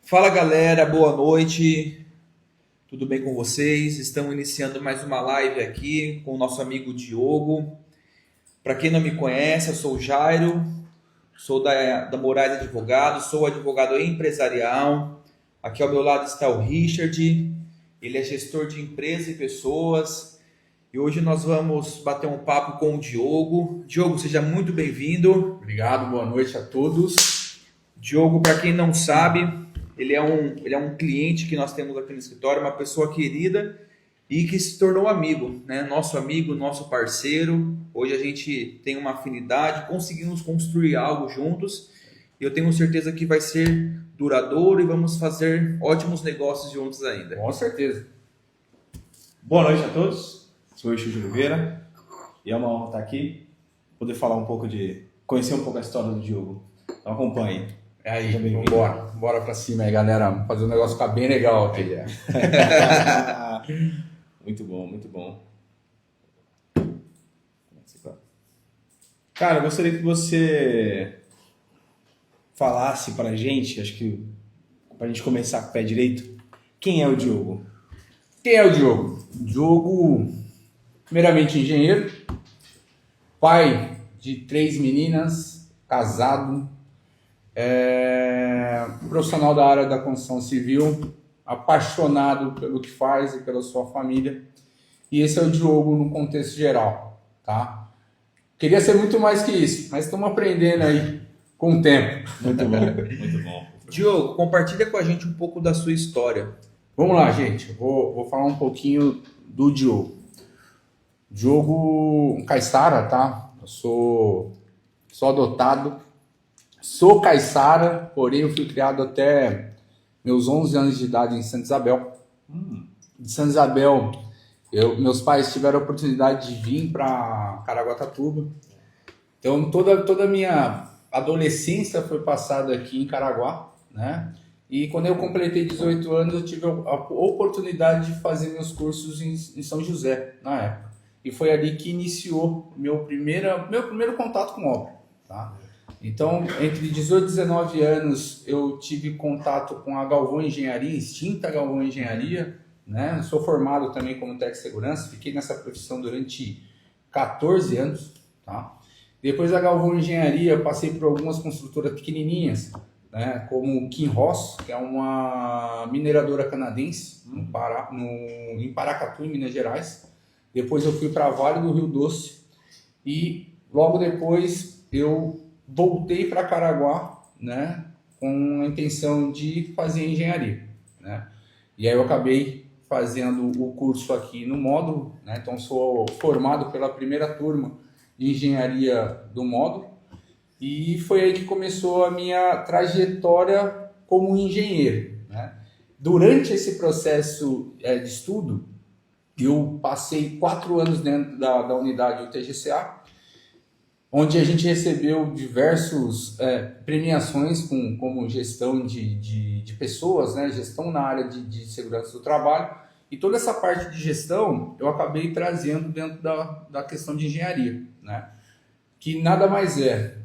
Fala galera, boa noite, tudo bem com vocês? Estamos iniciando mais uma live aqui com o nosso amigo Diogo. Para quem não me conhece, eu sou o Jairo, sou da Moraes Advogados, sou advogado empresarial. Aqui ao meu lado está o Richard, ele é gestor de empresas e pessoas. E hoje nós vamos bater um papo com o Diogo. Diogo, seja muito bem-vindo. Obrigado, boa noite a todos. Diogo, para quem não sabe, ele é um cliente que nós temos aqui no escritório, uma pessoa querida e que se tornou amigo, né? Nosso amigo, nosso parceiro. Hoje a gente tem uma afinidade, conseguimos construir algo juntos e eu tenho certeza que vai ser duradouro e vamos fazer ótimos negócios juntos ainda. Com certeza. Boa noite a todos. Sou o Richard Oliveira e é uma honra estar aqui, poder falar um pouco conhecer um pouco a história do Diogo. Então acompanhe. É aí, bora pra cima aí, galera. Fazer o negócio ficar bem legal aqui. Muito bom, muito bom. Cara, eu gostaria que você falasse pra gente, acho que pra gente começar com o pé direito, quem é o Diogo? Quem é o Diogo? Diogo, primeiramente engenheiro, pai de 3 meninas, casado, profissional da área da construção civil, apaixonado pelo que faz e pela sua família. E esse é o Diogo no contexto geral, tá? Queria ser muito mais que isso, mas estamos aprendendo aí com o tempo. Muito bom, muito bom. Diogo, compartilha com a gente um pouco da sua história. Vamos lá, gente. Vou falar um pouquinho do Diogo. Diogo, um caiçara, tá? Eu sou adotado. Sou caiçara, porém eu fui criado até meus 11 anos de idade em Santa Isabel. De Santa Isabel, meus pais tiveram a oportunidade de vir para Caraguatatuba. Então toda a minha adolescência foi passada aqui em Caraguá, né? E quando eu completei 18 anos, eu tive a oportunidade de fazer meus cursos em São José, na época. E foi ali que iniciou meu primeiro contato com obra, tá? Então, entre 18 e 19 anos, eu tive contato com a Galvão Engenharia, extinta Galvão Engenharia, né? Sou formado também como técnico de segurança, fiquei nessa profissão durante 14 anos, tá? Depois da Galvão Engenharia, passei por algumas construtoras pequenininhas, né? Como Kinross, que é uma mineradora canadense, em Paracatu, em Minas Gerais. Depois eu fui para Vale do Rio Doce e logo depois eu voltei para Caraguá, né, com a intenção de fazer engenharia, né? E aí eu acabei fazendo o curso aqui no módulo, né? Então sou formado pela primeira turma de engenharia do módulo e foi aí que começou a minha trajetória como engenheiro, né? Durante esse processo de estudo, eu passei 4 anos dentro da unidade UTGCA, onde a gente recebeu diversas premiações como gestão de pessoas, né? Gestão na área de segurança do trabalho. E toda essa parte de gestão eu acabei trazendo dentro da questão de engenharia, né? Que nada mais é,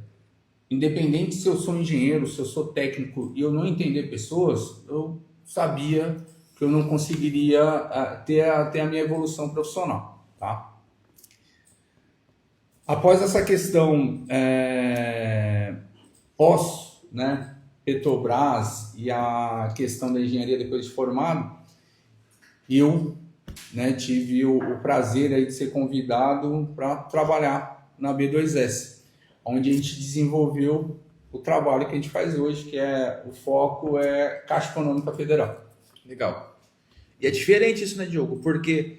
independente se eu sou engenheiro, se eu sou técnico e eu não entender pessoas, eu sabia que eu não conseguiria ter a minha evolução profissional, tá? Após essa questão pós, né, Petrobras e a questão da engenharia depois de formado, eu, né, tive o prazer aí de ser convidado para trabalhar na B2S, onde a gente desenvolveu o trabalho que a gente faz hoje, que o foco é Caixa Econômica Federal. Legal. E é diferente isso, né, Diogo? Porque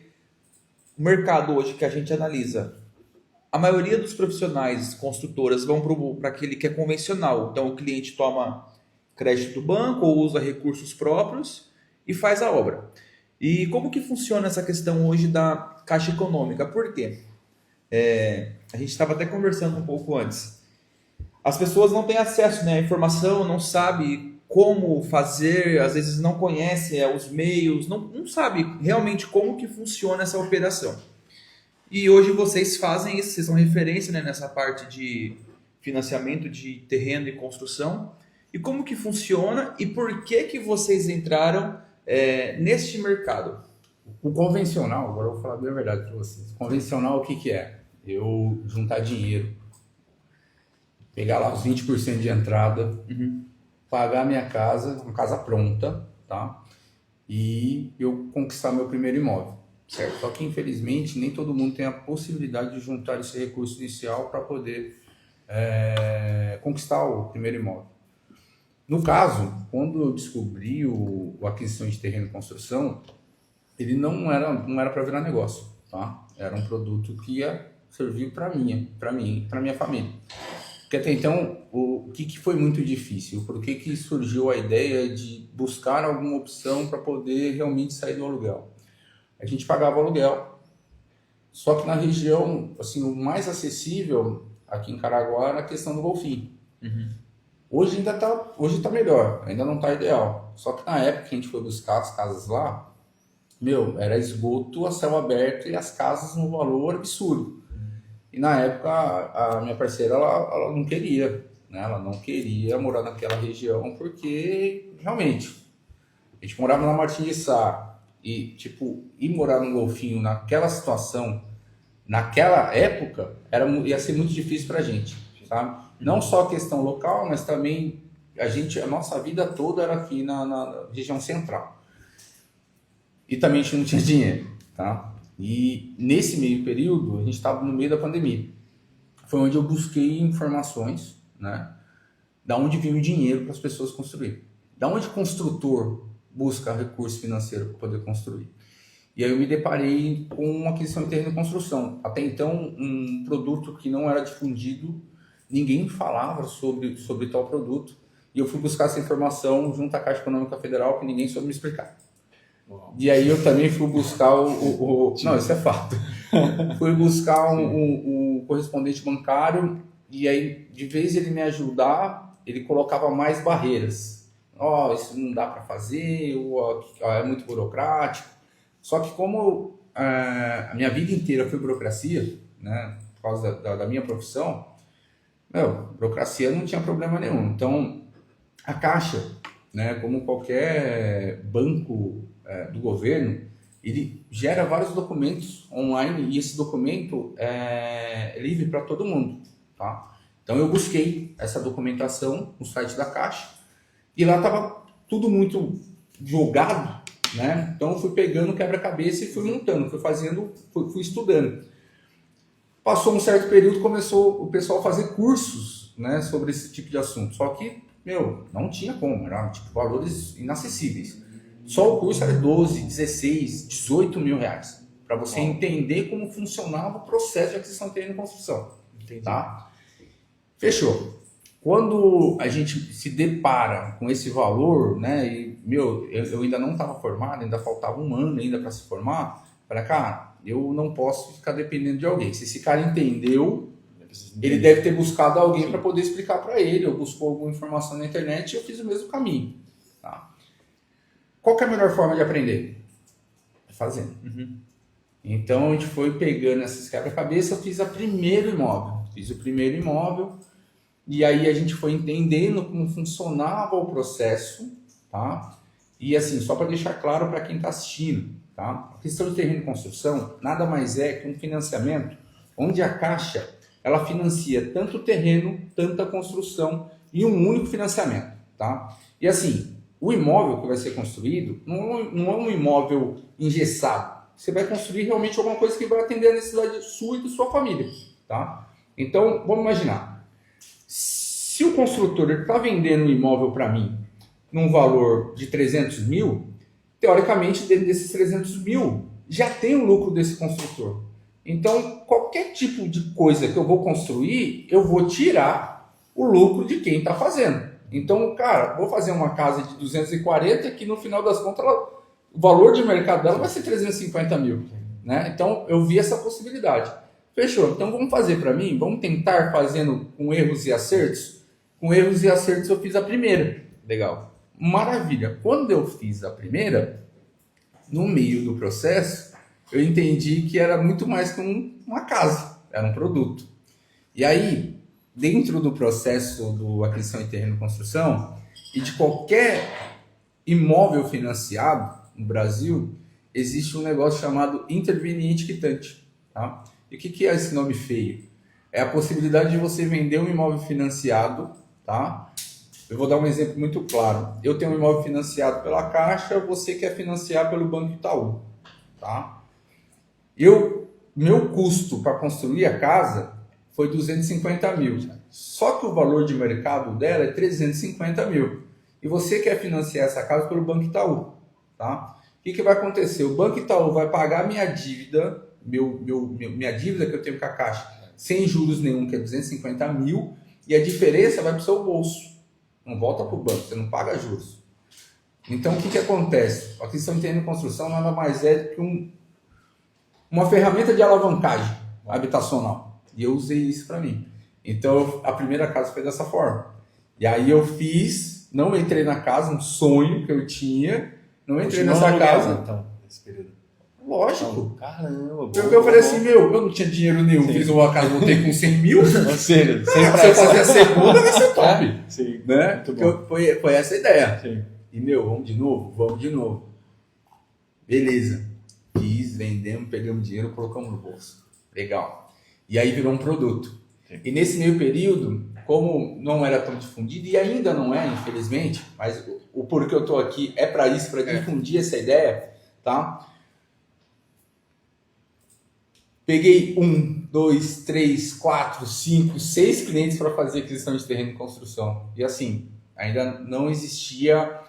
o mercado hoje que a gente analisa, a maioria dos profissionais construtoras vão para aquele que é convencional. Então o cliente toma crédito do banco ou usa recursos próprios e faz a obra. E como que funciona essa questão hoje da Caixa Econômica? Por quê? A gente estava até conversando um pouco antes. As pessoas não têm acesso, né, à informação, não sabem como fazer, às vezes não conhece os meios, não sabe realmente como que funciona essa operação. E hoje vocês fazem isso, vocês são referência, né, nessa parte financiamento de terreno e construção. E como que funciona e por que vocês entraram neste mercado? O convencional, agora eu vou falar bem a verdade para vocês. O convencional, o que que é? Eu juntar dinheiro, pegar lá os 20% de entrada, pagar minha casa, uma casa pronta, tá? E eu conquistar meu primeiro imóvel, certo? Só que, infelizmente, nem todo mundo tem a possibilidade de juntar esse recurso inicial para poder conquistar o primeiro imóvel. No caso, quando eu descobri a aquisição de terreno e construção, ele não era para virar negócio, tá? Era um produto que ia servir para mim, para minha família. Porque até então, o que foi muito difícil? Por que surgiu a ideia de buscar alguma opção para poder realmente sair do aluguel? A gente pagava aluguel, só que na região, assim, o mais acessível aqui em Caraguá era a questão do golfinho. Hoje tá melhor, ainda não tá ideal. Só que na época que a gente foi buscar as casas lá, era esgoto a céu aberto e as casas no valor absurdo. E na época a minha parceira, ela não queria, né? Ela não queria morar naquela região porque, realmente, a gente morava na Martim de Sá e, ir morar num golfinho naquela situação, naquela época, ia ser muito difícil pra gente, sabe? Não só a questão local, mas também a nossa vida toda era aqui na região central. E também a gente não tinha dinheiro, tá? E nesse meio período, a gente estava no meio da pandemia. Foi onde eu busquei informações, né? Da onde vinha o dinheiro para as pessoas construírem. Da onde o construtor busca recurso financeiro para poder construir. E aí eu me deparei com uma aquisição de terreno e construção. Até então, um produto que não era difundido, ninguém falava sobre tal produto. E eu fui buscar essa informação junto à Caixa Econômica Federal, que ninguém soube me explicar. E aí eu também fui buscar não, isso é fato. Fui buscar o correspondente bancário e aí, de vez ele me ajudar, ele colocava mais barreiras. Isso não dá para fazer, é muito burocrático. Só que como a minha vida inteira foi burocracia, né, por causa da minha profissão, burocracia não tinha problema nenhum. Então, a Caixa, né, como qualquer banco do governo, ele gera vários documentos online e esse documento é livre para todo mundo, tá? Então eu busquei essa documentação no site da Caixa e lá estava tudo muito jogado, né? Então eu fui pegando quebra-cabeça e fui montando, fui fazendo, fui estudando. Passou um certo período, começou o pessoal a fazer cursos, né, sobre esse tipo de assunto, só que não tinha como, eram valores inacessíveis. Só o curso era 12, 16, 18 mil reais. Para você entender como funcionava o processo de aquisição de terreno e construção. Entendi. Tá? Fechou. Quando a gente se depara com esse valor, né? E, eu ainda não estava formado, ainda faltava um ano ainda para se formar. Falei, cara, eu não posso ficar dependendo de alguém. Se esse cara entendeu, ele deve ter buscado alguém para poder explicar para ele, ou buscou alguma informação na internet e eu fiz o mesmo caminho. Tá? Qual que é a melhor forma de aprender? Fazendo. Então a gente foi pegando essas quebra-cabeça, eu fiz o primeiro imóvel e aí a gente foi entendendo como funcionava o processo, tá? E assim, só para deixar claro para quem está assistindo, tá? A questão de terreno e construção nada mais é que um financiamento onde a Caixa ela financia tanto o terreno, tanto a construção em um único financiamento, tá? E assim, o imóvel que vai ser construído não é um imóvel engessado. Você vai construir realmente alguma coisa que vai atender a necessidade sua e da sua família, tá? Então, vamos imaginar. Se o construtor está vendendo um imóvel para mim num valor de 300 mil, teoricamente, dentro desses 300 mil, já tem o lucro desse construtor. Então, qualquer tipo de coisa que eu vou construir, eu vou tirar o lucro de quem está fazendo. Então, cara, vou fazer uma casa de 240 que no final das contas o valor de mercado dela vai ser 350 mil. Né? Então, eu vi essa possibilidade. Fechou. Então, vamos fazer para mim? Vamos tentar fazendo com erros e acertos? Com erros e acertos eu fiz a primeira. Legal. Maravilha. Quando eu fiz a primeira, no meio do processo, eu entendi que era muito mais que uma casa. Era um produto. E aí, dentro do processo do aquisição de terreno e construção e de qualquer imóvel financiado no Brasil, existe um negócio chamado interveniente quitante. Tá? E o que é esse nome feio? É a possibilidade de você vender um imóvel financiado, tá? Eu vou dar um exemplo muito claro. Eu tenho um imóvel financiado pela Caixa, você quer financiar pelo Banco Itaú, tá? Meu custo para construir a casa foi 250 mil. Só que o valor de mercado dela é 350 mil. E você quer financiar essa casa pelo Banco Itaú, tá? O que vai acontecer? O Banco Itaú vai pagar minha dívida, minha dívida que eu tenho com a Caixa, sem juros nenhum, que é 250 mil, e a diferença vai para o seu bolso. Não volta para o banco, você não paga juros. Então, o que acontece? A aquisição de terreno e construção nada mais é do que uma ferramenta de alavancagem habitacional. E eu usei isso para mim. Então, a primeira casa foi dessa forma. E aí eu não entrei na casa, um sonho que eu tinha, não entrei nessa casa. Então, nesse período. Lógico. Caramba. Porque eu falei assim, eu não tinha dinheiro nenhum, Sim. fiz uma casa, voltei com 100 mil. Ou seja, Se eu fazer a segunda, vai ser top. Sim, Né? muito bom. Foi essa a ideia. Sim. E, vamos de novo? Vamos de novo. Beleza. Vendemos, pegamos dinheiro, colocamos no bolso. Legal. E aí virou um produto. Sim. E nesse meio período, como não era tão difundido, e ainda não é, infelizmente, mas o porquê eu estou aqui é para isso, para difundir essa ideia, tá? Peguei 1, 2, 3, 4, 5, 6 clientes para fazer aquisição de terreno e construção. E assim, ainda não existia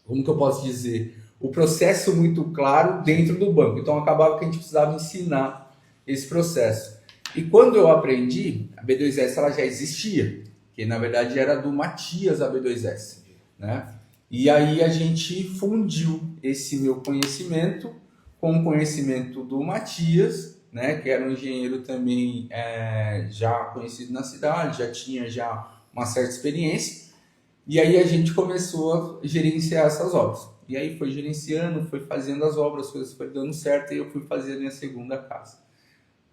como que eu posso dizer? O processo muito claro dentro do banco. Então acabava que a gente precisava ensinar esse processo. E quando eu aprendi, a B2S ela já existia, que na verdade era do Matias a B2S, né? E aí a gente fundiu esse meu conhecimento com o conhecimento do Matias, né, que era um engenheiro também já conhecido na cidade, já tinha uma certa experiência, e aí a gente começou a gerenciar essas obras. E aí foi gerenciando, foi fazendo as obras, as coisas foram dando certo, e eu fui fazer a minha segunda casa,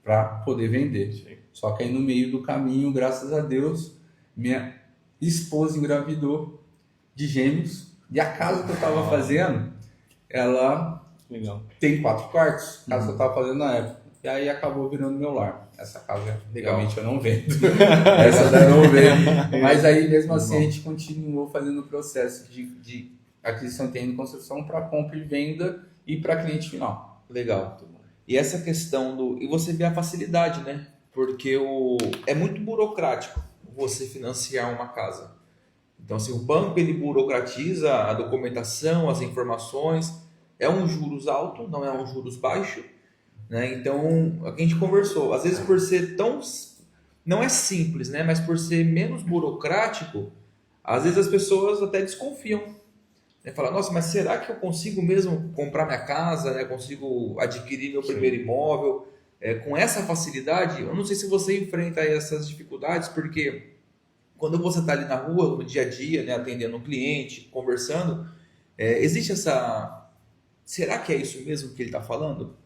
para poder vender. Sim. Só que aí no meio do caminho, graças a Deus, minha esposa engravidou de gêmeos, e a casa que eu estava fazendo, ela... Legal. Tem 4 quartos, casa que eu estava fazendo na época. E aí acabou virando meu lar. Essa casa, legalmente, eu não vendo. Essa daí eu não vendo. Mas aí, mesmo assim, a gente continuou fazendo o processo de aquisição de terreno e construção para compra e venda e para cliente final. Legal. E essa questão e você vê a facilidade, né? Porque é muito burocrático você financiar uma casa. Então, assim, o banco ele burocratiza a documentação, as informações. É um juros alto, não é um juros baixo, né? Então, a gente conversou, às vezes por ser não é simples, né? Mas por ser menos burocrático, às vezes as pessoas até desconfiam. Né? Falam, nossa, mas será que eu consigo mesmo comprar minha casa, né? Consigo adquirir meu primeiro imóvel com essa facilidade? Eu não sei se você enfrenta essas dificuldades, porque quando você está ali na rua, no dia a dia, né? Atendendo um cliente, conversando, existe essa... Será que é isso mesmo que ele está falando?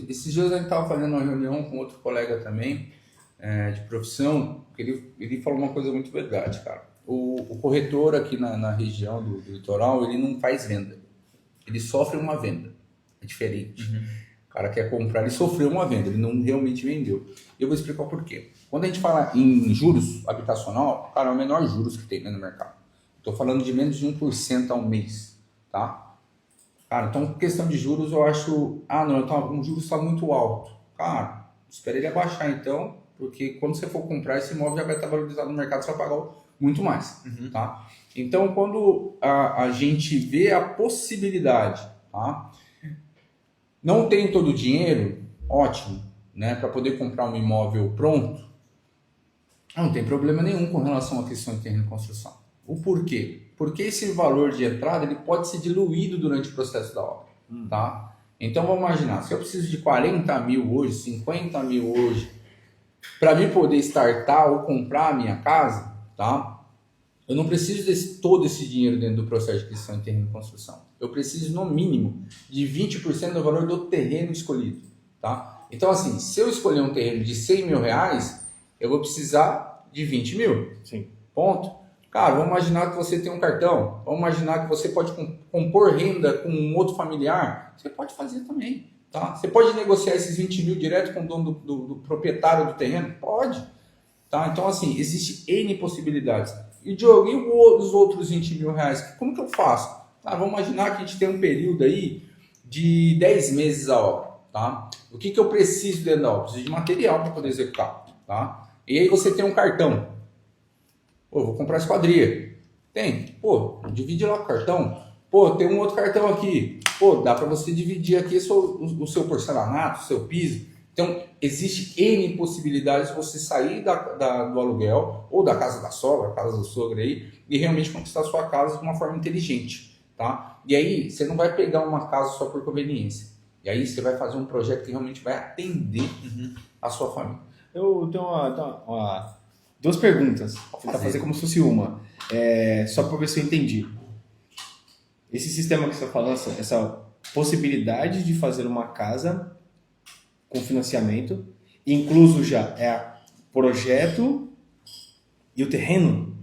Esses dias a gente estava fazendo uma reunião com outro colega também, de profissão, que ele falou uma coisa muito verdade, cara. O corretor aqui na região do litoral, ele não faz venda. Ele sofre uma venda. É diferente. Uhum. O cara quer comprar, ele sofreu uma venda, ele não realmente vendeu. E eu vou explicar o porquê. Quando a gente fala em juros habitacional, cara, é o menor juros que tem, né, no mercado. Estou falando de menos de 1% ao mês, tá? Cara, então questão de juros eu acho... então o juros está muito alto. Cara, espera ele abaixar então, porque quando você for comprar esse imóvel já vai estar valorizado no mercado, você vai pagar muito mais, tá? Então quando a gente vê a possibilidade, tá? Não tem todo o dinheiro, ótimo, né? Para poder comprar um imóvel pronto, não tem problema nenhum com relação à questão de terreno e construção. O porquê? Porque esse valor de entrada ele pode ser diluído durante o processo da obra, tá? Então vamos imaginar, se eu preciso de 40 mil hoje, 50 mil hoje, para mim poder startar ou comprar a minha casa, tá? Eu não preciso de todo esse dinheiro dentro do processo de aquisição de terreno e construção. Eu preciso no mínimo de 20% do valor do terreno escolhido, tá? Então, assim, se eu escolher um terreno de 100 mil reais, eu vou precisar de 20 mil. Sim. Ponto. Cara, vamos imaginar que você tem um cartão. Vamos imaginar que você pode compor renda com um outro familiar. Você pode fazer também. Tá? Você pode negociar esses 20 mil direto com o dono do proprietário do terreno? Pode. Tá? Então, assim, existe N possibilidades. E, Diogo, e os outros 20 mil reais? Como que eu faço? Tá, vamos imaginar que a gente tem um período aí de 10 meses a obra. Tá? O que eu preciso dentro da obra? Preciso de material para poder executar. Tá? E aí você tem um cartão. Pô, vou comprar esquadria. Tem. Pô, divide lá o cartão. Pô, tem um outro cartão aqui. Pô, dá para você dividir aqui o seu porcelanato, o seu piso. Então, existe N possibilidades de você sair do aluguel ou da casa da sogra, casa do sogro aí, e realmente conquistar a sua casa de uma forma inteligente. Tá? E aí, você não vai pegar uma casa só por conveniência. E aí, você vai fazer um projeto que realmente vai atender a sua família. Eu tenho duas perguntas. Vou tentar fazer como se fosse uma. Só para ver se eu entendi. Esse sistema que você está falando, essa possibilidade de fazer uma casa com financiamento, incluso já projeto e o terreno?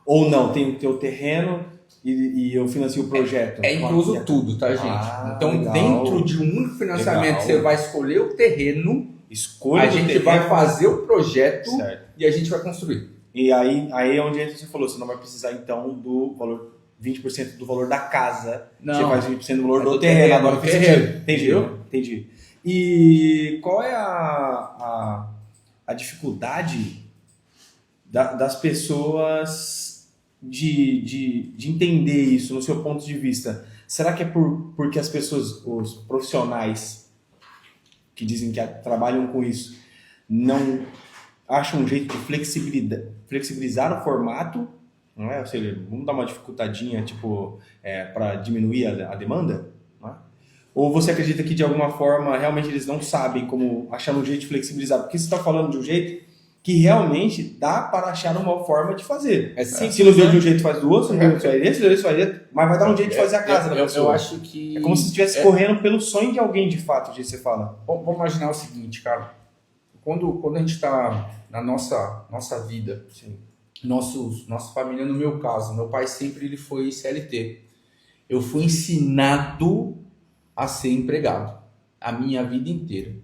Ou não, tem o terreno e eu financio o projeto? É incluso tudo, tá, gente? Então, legal. Dentro de um financiamento, Legal. você vai escolher o terreno, Escolha a do gente terreno. vai fazer o projeto Certo. e a gente vai construir. E aí é onde você falou, você não vai precisar então do valor, 20% do valor da casa, Não. você faz 20% do valor É do do terreno. terreno, Agora do fez terreno. sentido. Entendi. E qual é a dificuldade das pessoas de entender isso no seu ponto de vista? Será que é porque as pessoas, os profissionais que dizem que trabalham com isso, não acham um jeito de flexibilizar o formato, não é? Ou seja, vamos dar uma dificultadinha para diminuir a demanda? Não é? Ou você acredita que de alguma forma realmente eles não sabem como achar um jeito de flexibilizar? Porque você está falando de um jeito que realmente dá para achar uma forma de fazer. É simples, se não deu né? de um jeito, faz do outro, se não deu de um jeito, faz desse, mas vai dar um jeito de fazer a casa da pessoa. Eu acho que... É como se estivesse correndo pelo sonho de alguém, de fato, do jeito que você fala. Vamos imaginar o seguinte, cara. Quando a gente está na nossa vida, Sim. nossa família, no meu caso, meu pai sempre ele foi CLT. Eu fui ensinado a ser empregado a minha vida inteira.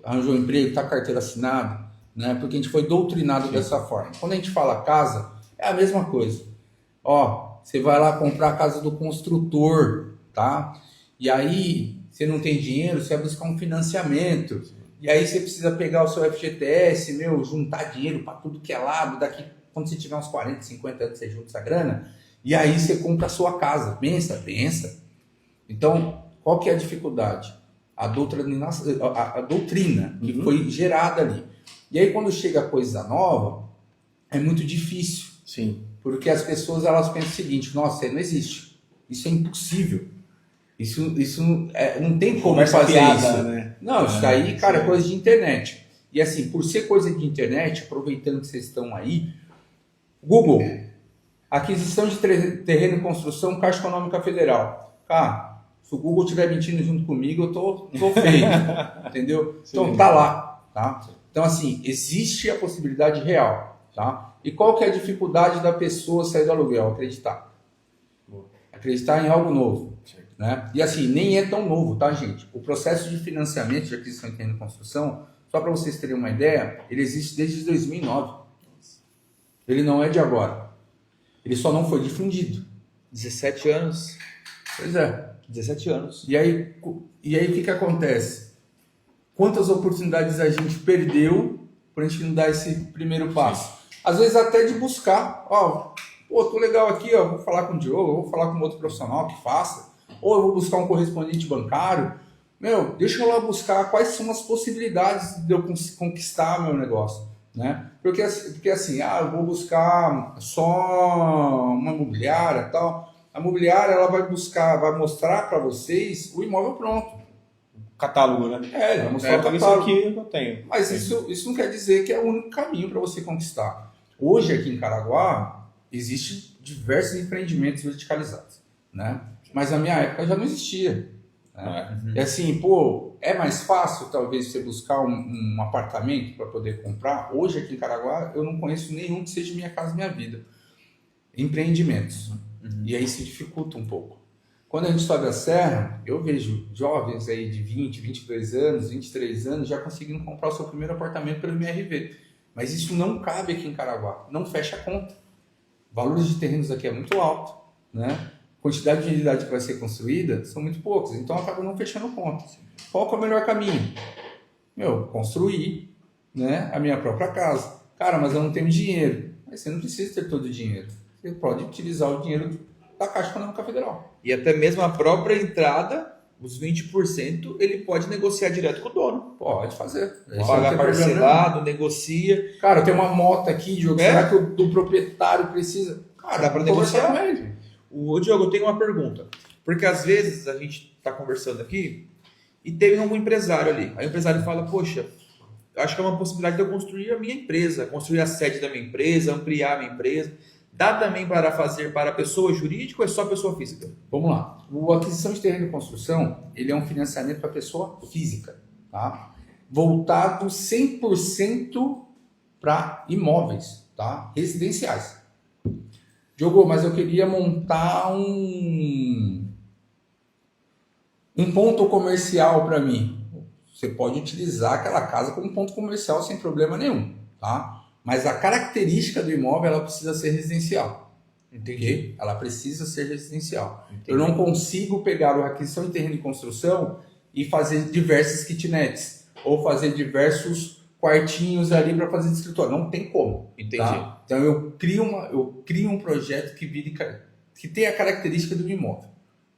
Arranjou um emprego, tá carteira assinada, né? Porque a gente foi doutrinado dessa forma. Quando a gente fala casa, é a mesma coisa. Você vai lá comprar a casa do construtor, tá? E aí, você não tem dinheiro, você vai buscar um financiamento. E aí você precisa pegar o seu FGTS, juntar dinheiro para tudo que é lado. Daqui, quando você tiver uns 40, 50 anos, você junta essa grana. E aí você compra a sua casa. Pensa. Então, qual que é a dificuldade? A doutrina que foi gerada ali. E aí, quando chega coisa nova, é muito difícil. Sim. Porque as pessoas elas pensam o seguinte: nossa, isso não existe. Isso é impossível. Isso não tem como fazer piada, isso. Né? Não, isso daí, cara, é coisa de internet. E assim, por ser coisa de internet, aproveitando que vocês estão aí, Google, aquisição de terreno e construção, Caixa Econômica Federal. Cara, se o Google estiver mentindo junto comigo, eu tô feio, entendeu? Então tá lá, tá? Então assim, existe a possibilidade real, tá? E qual que é a dificuldade da pessoa sair do aluguel? Acreditar. Acreditar em algo novo, né? E assim, nem é tão novo, tá, gente? O processo de financiamento de aquisição de terreno e construção, só para vocês terem uma ideia, ele existe desde 2009. Ele não é de agora. Ele só não foi difundido. 17 anos. Pois é. 17 anos. E aí o que acontece? Quantas oportunidades a gente perdeu para a gente não dar esse primeiro passo? Às vezes até de buscar. Tô legal aqui, vou falar com o Diogo, vou falar com outro profissional que faça. Ou eu vou buscar um correspondente bancário. Deixa eu lá buscar quais são as possibilidades de eu conquistar meu negócio. Né? Porque assim, eu vou buscar só uma imobiliária e tal. A imobiliária ela vai mostrar para vocês o imóvel pronto. Catálogo, né? Vai mostrar o catálogo. Isso aqui eu tenho. Mas isso não quer dizer que é o único caminho para você conquistar. Hoje aqui em Caraguá existem diversos empreendimentos verticalizados, né? Mas na minha época já não existia. Né? E assim, é mais fácil, talvez, você buscar um apartamento para poder comprar. Hoje, aqui em Caraguá, eu não conheço nenhum que seja Minha Casa Minha Vida. Empreendimentos. E aí se dificulta um pouco. Quando a gente sobe a serra, eu vejo jovens aí de 20, 22 anos, 23 anos já conseguindo comprar o seu primeiro apartamento pelo MRV. Mas isso não cabe aqui em Caraguá, não fecha a conta. Valores de terrenos aqui é muito alto, né? A quantidade de unidade que vai ser construída são muito poucas, então acaba não fechando conta. Qual que é o melhor caminho? Construir, né, a minha própria casa. Cara, mas eu não tenho dinheiro. Mas você não precisa ter todo o dinheiro. Você pode utilizar o dinheiro da Caixa Econômica Federal. E até mesmo a própria entrada, os 20%, ele pode negociar direto com o dono. Pode fazer. Pagar parcelado, negocia. Cara, eu tenho uma moto aqui, Diogo. Será que o do proprietário precisa? Cara, dá para negociar. Com ele. O Diogo, eu tenho uma pergunta. Porque às vezes a gente está conversando aqui e tem algum empresário ali. Aí o empresário fala, poxa, acho que é uma possibilidade de eu construir a minha empresa, construir a sede da minha empresa, ampliar a minha empresa. Dá também para fazer para pessoa jurídica ou é só pessoa física? Vamos lá. O aquisição de terreno e construção, ele é um financiamento para pessoa física, tá? Voltado 100% para imóveis, tá? Residenciais. Diogo, mas eu queria montar um ponto comercial para mim. Você pode utilizar aquela casa como ponto comercial sem problema nenhum, tá? Mas a característica do imóvel, ela precisa ser residencial. Entendi? Ela precisa ser residencial. Entendi. Eu não consigo pegar a aquisição de terreno de construção e fazer diversas kitnets ou fazer diversos quartinhos ali para fazer de escritório. Não tem como. Entendi. Tá? Então eu crio um projeto que tenha a característica do imóvel.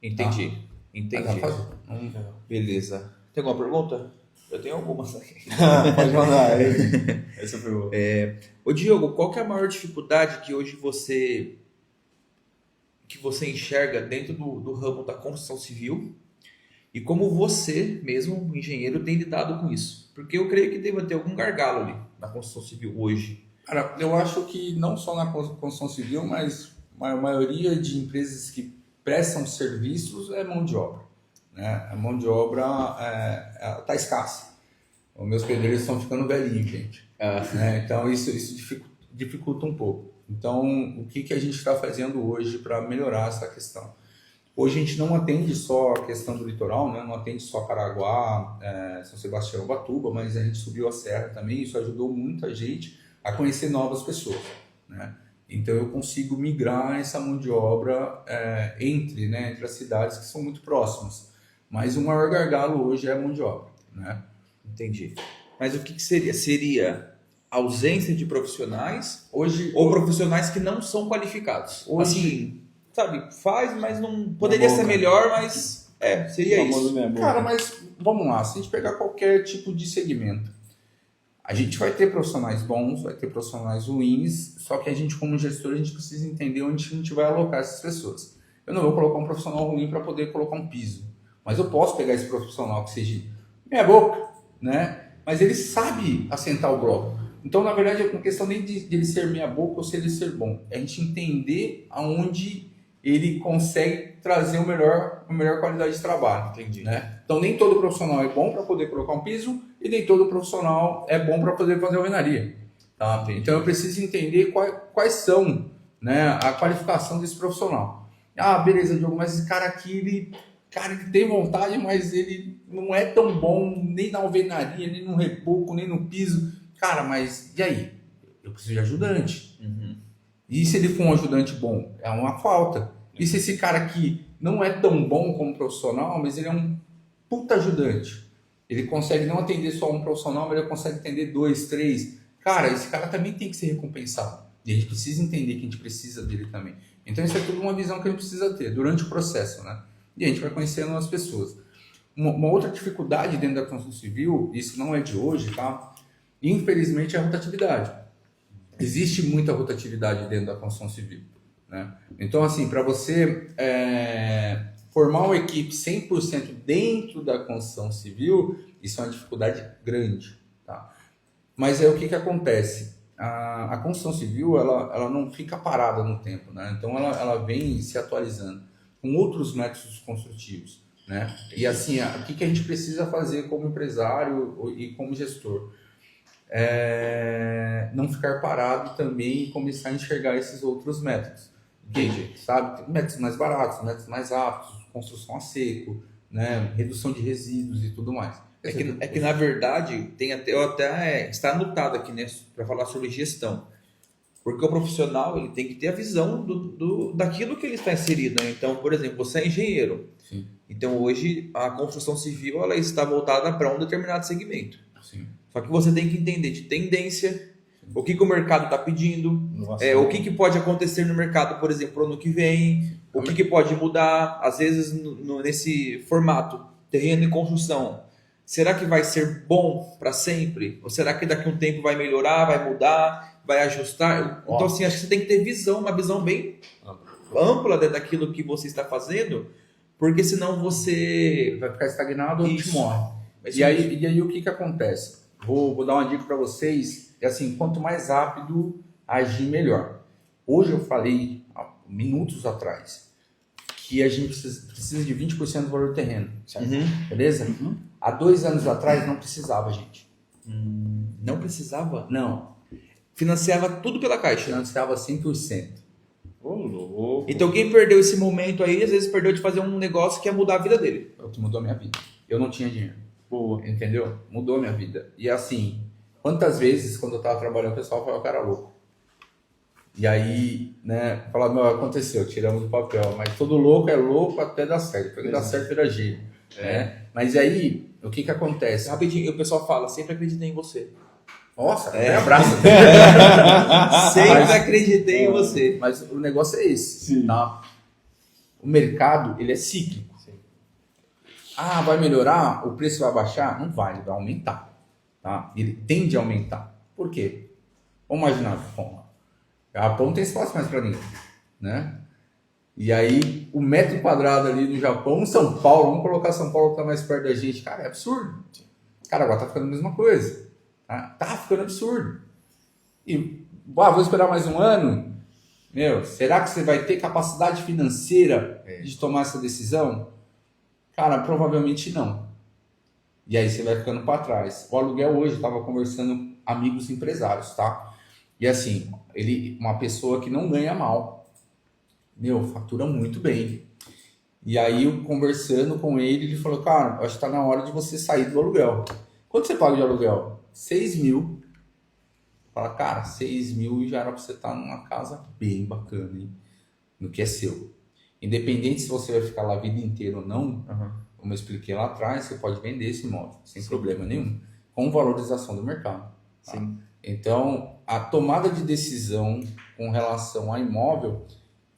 Entendi. Tá? Entendi. Beleza. Tem alguma pergunta? Eu tenho algumas aqui. Pode mandar. Essa foi boa. Ô Diogo, qual que é a maior dificuldade que hoje você enxerga dentro do ramo da construção civil? E como você mesmo, engenheiro, tem lidado com isso? Porque eu creio que deva ter algum gargalo ali na construção civil hoje. Cara, eu acho que não só na construção civil, mas a maioria de empresas que prestam serviços é mão de obra. Né? A mão de obra está escassa. Os meus pedreiros estão ficando velhinhos, gente. Né? Então isso dificulta um pouco. Então o que a gente está fazendo hoje para melhorar essa questão? Hoje a gente não atende só a questão do litoral, né? Não atende só Caraguá, São Sebastião, Ubatuba, mas a gente subiu a serra também. Isso ajudou muita gente a conhecer novas pessoas. Né? Então eu consigo migrar essa mão de obra entre as cidades que são muito próximas. Mas o maior gargalo hoje é a mão de obra, né? Entendi. Mas o que seria? Seria ausência de profissionais hoje, ou profissionais que não são qualificados? Hoje, assim, sabe, faz, mas não poderia ser melhor, mas seria isso. Cara, mas vamos lá, se a gente pegar qualquer tipo de segmento, a gente vai ter profissionais bons, vai ter profissionais ruins, só que a gente como gestor, a gente precisa entender onde a gente vai alocar essas pessoas. Eu não vou colocar um profissional ruim para poder colocar um piso. Mas eu posso pegar esse profissional que seja meia boca, né? Mas ele sabe assentar o bloco. Então, na verdade, é uma questão nem de ele ser meia boca ou se ele ser bom. É a gente entender aonde ele consegue trazer a melhor qualidade de trabalho. Entendi. Né? Então, nem todo profissional é bom para poder colocar um piso e nem todo profissional é bom para poder fazer alvenaria. Tá? Então, eu preciso entender quais são, né, a qualificação desse profissional. Ah, beleza, Diogo, mas esse cara aqui, ele tem vontade, mas ele não é tão bom nem na alvenaria, nem no reboco, nem no piso. Cara, mas e aí? Eu preciso de ajudante. Uhum. E se ele for um ajudante bom? É uma falta. E se esse cara aqui não é tão bom como profissional, mas ele é um puta ajudante? Ele consegue não atender só um profissional, mas ele consegue atender 2, 3. Cara, esse cara também tem que ser recompensado. E a gente precisa entender que a gente precisa dele também. Então isso é tudo uma visão que a gente precisa ter durante o processo, né? E a gente vai conhecendo as pessoas. Uma outra dificuldade dentro da construção civil, isso não é de hoje, tá? Infelizmente é a rotatividade. Existe muita rotatividade dentro da construção civil, né? Então, assim, para você formar uma equipe 100% dentro da construção civil, isso é uma dificuldade grande, tá? Mas o que acontece? A construção civil, ela não fica parada no tempo, né? Então, ela vem se atualizando com outros métodos construtivos. né? E assim, o que a gente precisa fazer como empresário e como gestor? Não ficar parado também e começar a enxergar esses outros métodos. Entendi. Sabe? Métodos mais baratos, métodos mais rápidos, construção a seco, né? Redução de resíduos e tudo mais. É que na verdade, está anotado aqui, né, para falar sobre gestão. Porque o profissional ele tem que ter a visão daquilo que ele está inserido, né? Então, por exemplo, você é engenheiro. Sim. Então, hoje, a construção civil ela está voltada para um determinado segmento. Sim. Só que você tem que entender de tendência, o que o mercado está pedindo, o que pode acontecer no mercado, por exemplo, no ano que vem, o que pode mudar, às vezes, nesse formato, terreno e construção. Será que vai ser bom para sempre? Ou será que daqui a um tempo vai melhorar, vai mudar, vai ajustar? Então, assim, acho que você tem que ter uma visão bem ampla daquilo que você está fazendo, porque senão você vai ficar estagnado ou te morre. Mas E aí o que acontece? Vou dar uma dica para vocês. É assim, quanto mais rápido agir, melhor. Hoje eu falei, há minutos atrás, que a gente precisa de 20% do valor do terreno. Certo? Beleza? Há 2 anos atrás não precisava, gente. Não precisava? Não. Financiava tudo pela Caixa. Financiava 100%. Ô, louco. Então quem perdeu esse momento aí, às vezes perdeu de fazer um negócio que ia mudar a vida dele. É o que mudou a minha vida. Eu não tinha dinheiro. Boa. Entendeu? Mudou a minha vida. E assim, quantas vezes quando eu tava trabalhando, o pessoal falava que eu era louco. E aí, né, falava, meu, aconteceu, tiramos do papel. Mas todo louco é louco até dar certo. Até dar certo vira giro. Né? Mas aí, o que acontece? Rapidinho, o pessoal fala, sempre acreditei em você. Nossa, abraço. Sempre acreditei em você. Mas o negócio é esse. Sim. Tá? O mercado, ele é cíclico. Sim. Ah, vai melhorar? O preço vai baixar? Não vai, ele vai aumentar. Tá? Ele tende a aumentar. Por quê? Vamos imaginar, Japão. Japão não tem espaço mais para ninguém, né? E aí, o metro quadrado ali no Japão, São Paulo, vamos colocar São Paulo que tá mais perto da gente, cara, é absurdo. Cara, agora tá ficando a mesma coisa. Tá ficando absurdo. E, vou esperar mais um ano? Meu, será que você vai ter capacidade financeira de tomar essa decisão? Cara, provavelmente não. E aí você vai ficando para trás. O aluguel hoje, eu estava conversando com amigos empresários, tá? E assim, uma pessoa que não ganha mal, meu, fatura muito bem. E aí, eu conversando com ele falou, cara, acho que tá na hora de você sair do aluguel. Quanto você paga de aluguel? 6 mil. Fala, cara, 6 mil já era pra você estar numa casa bem bacana, hein? No que é seu. Independente se você vai ficar lá a vida inteira ou não, como eu expliquei lá atrás, você pode vender esse imóvel, sem problema nenhum, com valorização do mercado. Tá? Sim. Então, a tomada de decisão com relação a imóvel,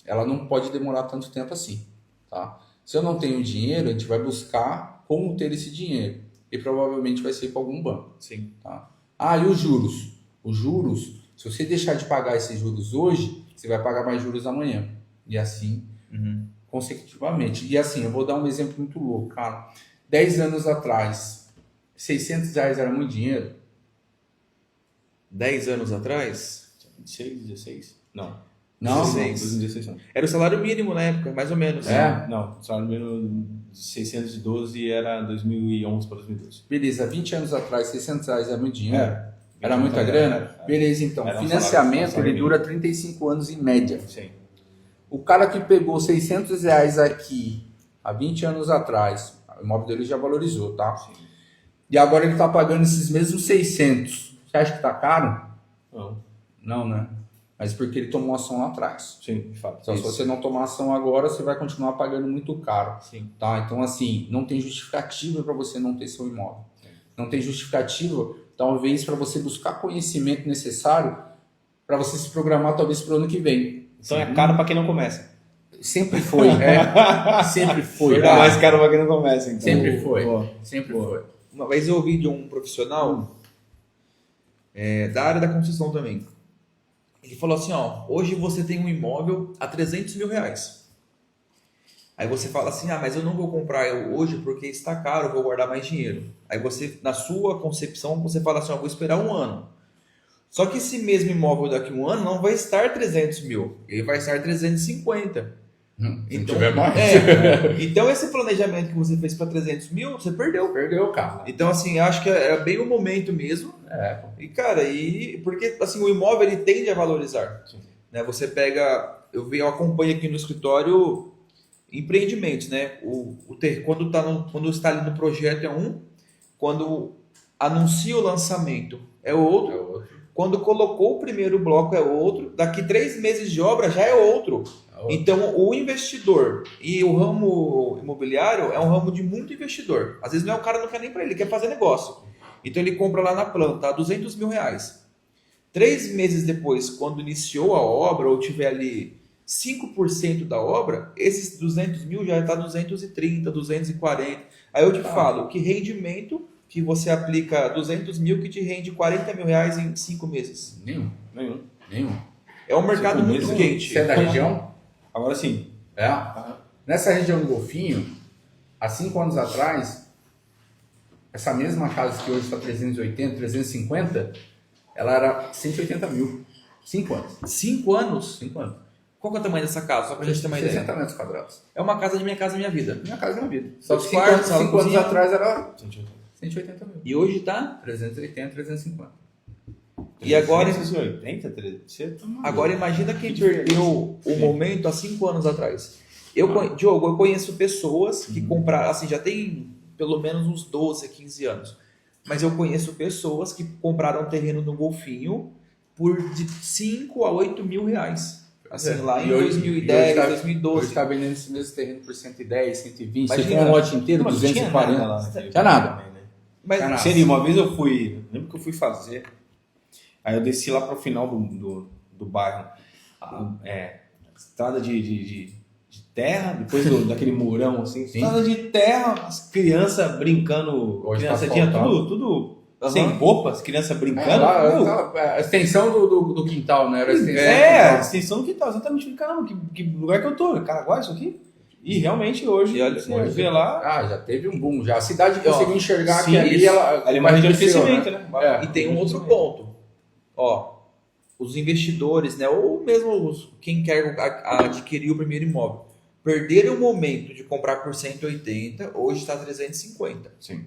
ela não pode demorar tanto tempo assim. Tá? Se eu não tenho dinheiro, a gente vai buscar como ter esse dinheiro. E provavelmente vai ser para algum banco. Sim. Tá? E os juros? Os juros, se você deixar de pagar esses juros hoje, você vai pagar mais juros amanhã. E assim, consecutivamente. E assim, eu vou dar um exemplo muito louco, cara. 10 anos atrás, R$600 era muito dinheiro. 10 anos atrás? 26, 16? Não. Não, 2016 não. Era o salário mínimo na época, mais ou menos. Não, o salário mínimo de 612 era 2011 para 2012. Beleza, 20 anos atrás, R$600 era muito dinheiro? Era muita muita grana? Beleza, então. Era um Financiamento, salário ele dura 35 anos em média. Sim. O cara que pegou R$600 aqui há 20 anos atrás, o imóvel dele já valorizou, tá? Sim. E agora ele está pagando esses mesmos 600. Você acha que está caro? Não. Não, né? Mas porque ele tomou ação lá atrás. Sim, de fato. Então, se você não tomar ação agora, você vai continuar pagando muito caro. Sim. Tá? Então, assim, não tem justificativa para você não ter seu imóvel. Sim. Não tem justificativa, talvez, para você buscar conhecimento necessário para você se programar, talvez, para o ano que vem. Então é caro para quem não começa. Sempre foi, sempre foi. É mais caro para quem não começa, então. Sempre foi. Boa. Sempre foi. Uma vez eu ouvi de um profissional da área da construção também. Ele falou assim, hoje você tem um imóvel a R$300 mil. Aí você fala assim, mas eu não vou comprar hoje porque está caro, eu vou guardar mais dinheiro. Aí você, na sua concepção, você fala assim, vou esperar um ano. Só que esse mesmo imóvel daqui a um ano não vai estar 300 mil, ele vai estar 350. Se Então, tiver mais. Então esse planejamento que você fez para 300 mil, você perdeu. Perdeu, cara. Então, assim, eu acho que é bem o momento mesmo. É. E, cara, porque assim, o imóvel ele tende a valorizar. Né? Você pega, eu acompanho aqui no escritório empreendimentos, né? Quando está ali no projeto é um, quando anuncia o lançamento é outro, quando colocou o primeiro bloco é outro, daqui 3 meses de obra já é outro. Então, o investidor e o ramo imobiliário é um ramo de muito investidor. Às vezes o cara não quer nem para ele quer fazer negócio. Então, ele compra lá na planta, R$200 mil. 3 meses depois, quando iniciou a obra, ou tiver ali 5% da obra, esses 200 mil já está 230, 240. Aí eu te falo, que rendimento que você aplica 200 mil que te rende R$40 mil em 5 meses? Nenhum. É um mercado muito quente. Você é da região? Agora sim. É. Nessa região do Golfinho, há 5 anos atrás, essa mesma casa que hoje está 380, 350, ela era 180 mil. 5 anos. 5 anos? 5 anos. Qual que é o tamanho dessa casa? Só pra gente ter uma ideia. 60 metros quadrados. É uma casa de Minha Casa Minha Vida. Minha casa, minha vida. Só que Os 5 quartos, sala, anos cozinha. atrás era 180 mil. E hoje tá? 380, 350. E agora, 380, 300? agora imagina quem perdeu o momento há 5 anos atrás. Diogo, eu conheço pessoas que compraram, assim, já tem pelo menos uns 12, 15 anos. Mas eu conheço pessoas que compraram terreno no Golfinho por de 5 a 8 mil reais. Assim, lá em 2010, 2012. Hoje está vendendo esse mesmo terreno por 110, 120. Imagina. Você for um lote inteiro, 240. Tinha nada. Mas, Caraca. Seria, uma vez eu fui, lembro que eu fui fazer, aí eu desci lá para o final do bairro, estrada de terra, depois daquele murão assim, estrada de terra, as crianças brincando, Hoje criançadinha, tá tudo sem roupa, as crianças brincando. A extensão do quintal, né? Era a extensão do A quintal. extensão do quintal, exatamente. Caramba, que lugar que eu tô? Caraguá, isso aqui? E realmente hoje, você vê lá... Ah, já teve um boom. Já. A cidade conseguiu enxergar sim, que ali ela é uma região de cresceu, crescimento, né? E tem um outro ponto. Ó, os investidores, né, ou mesmo quem quer adquirir o primeiro imóvel, perderam o momento de comprar por 180, hoje está 350. Sim.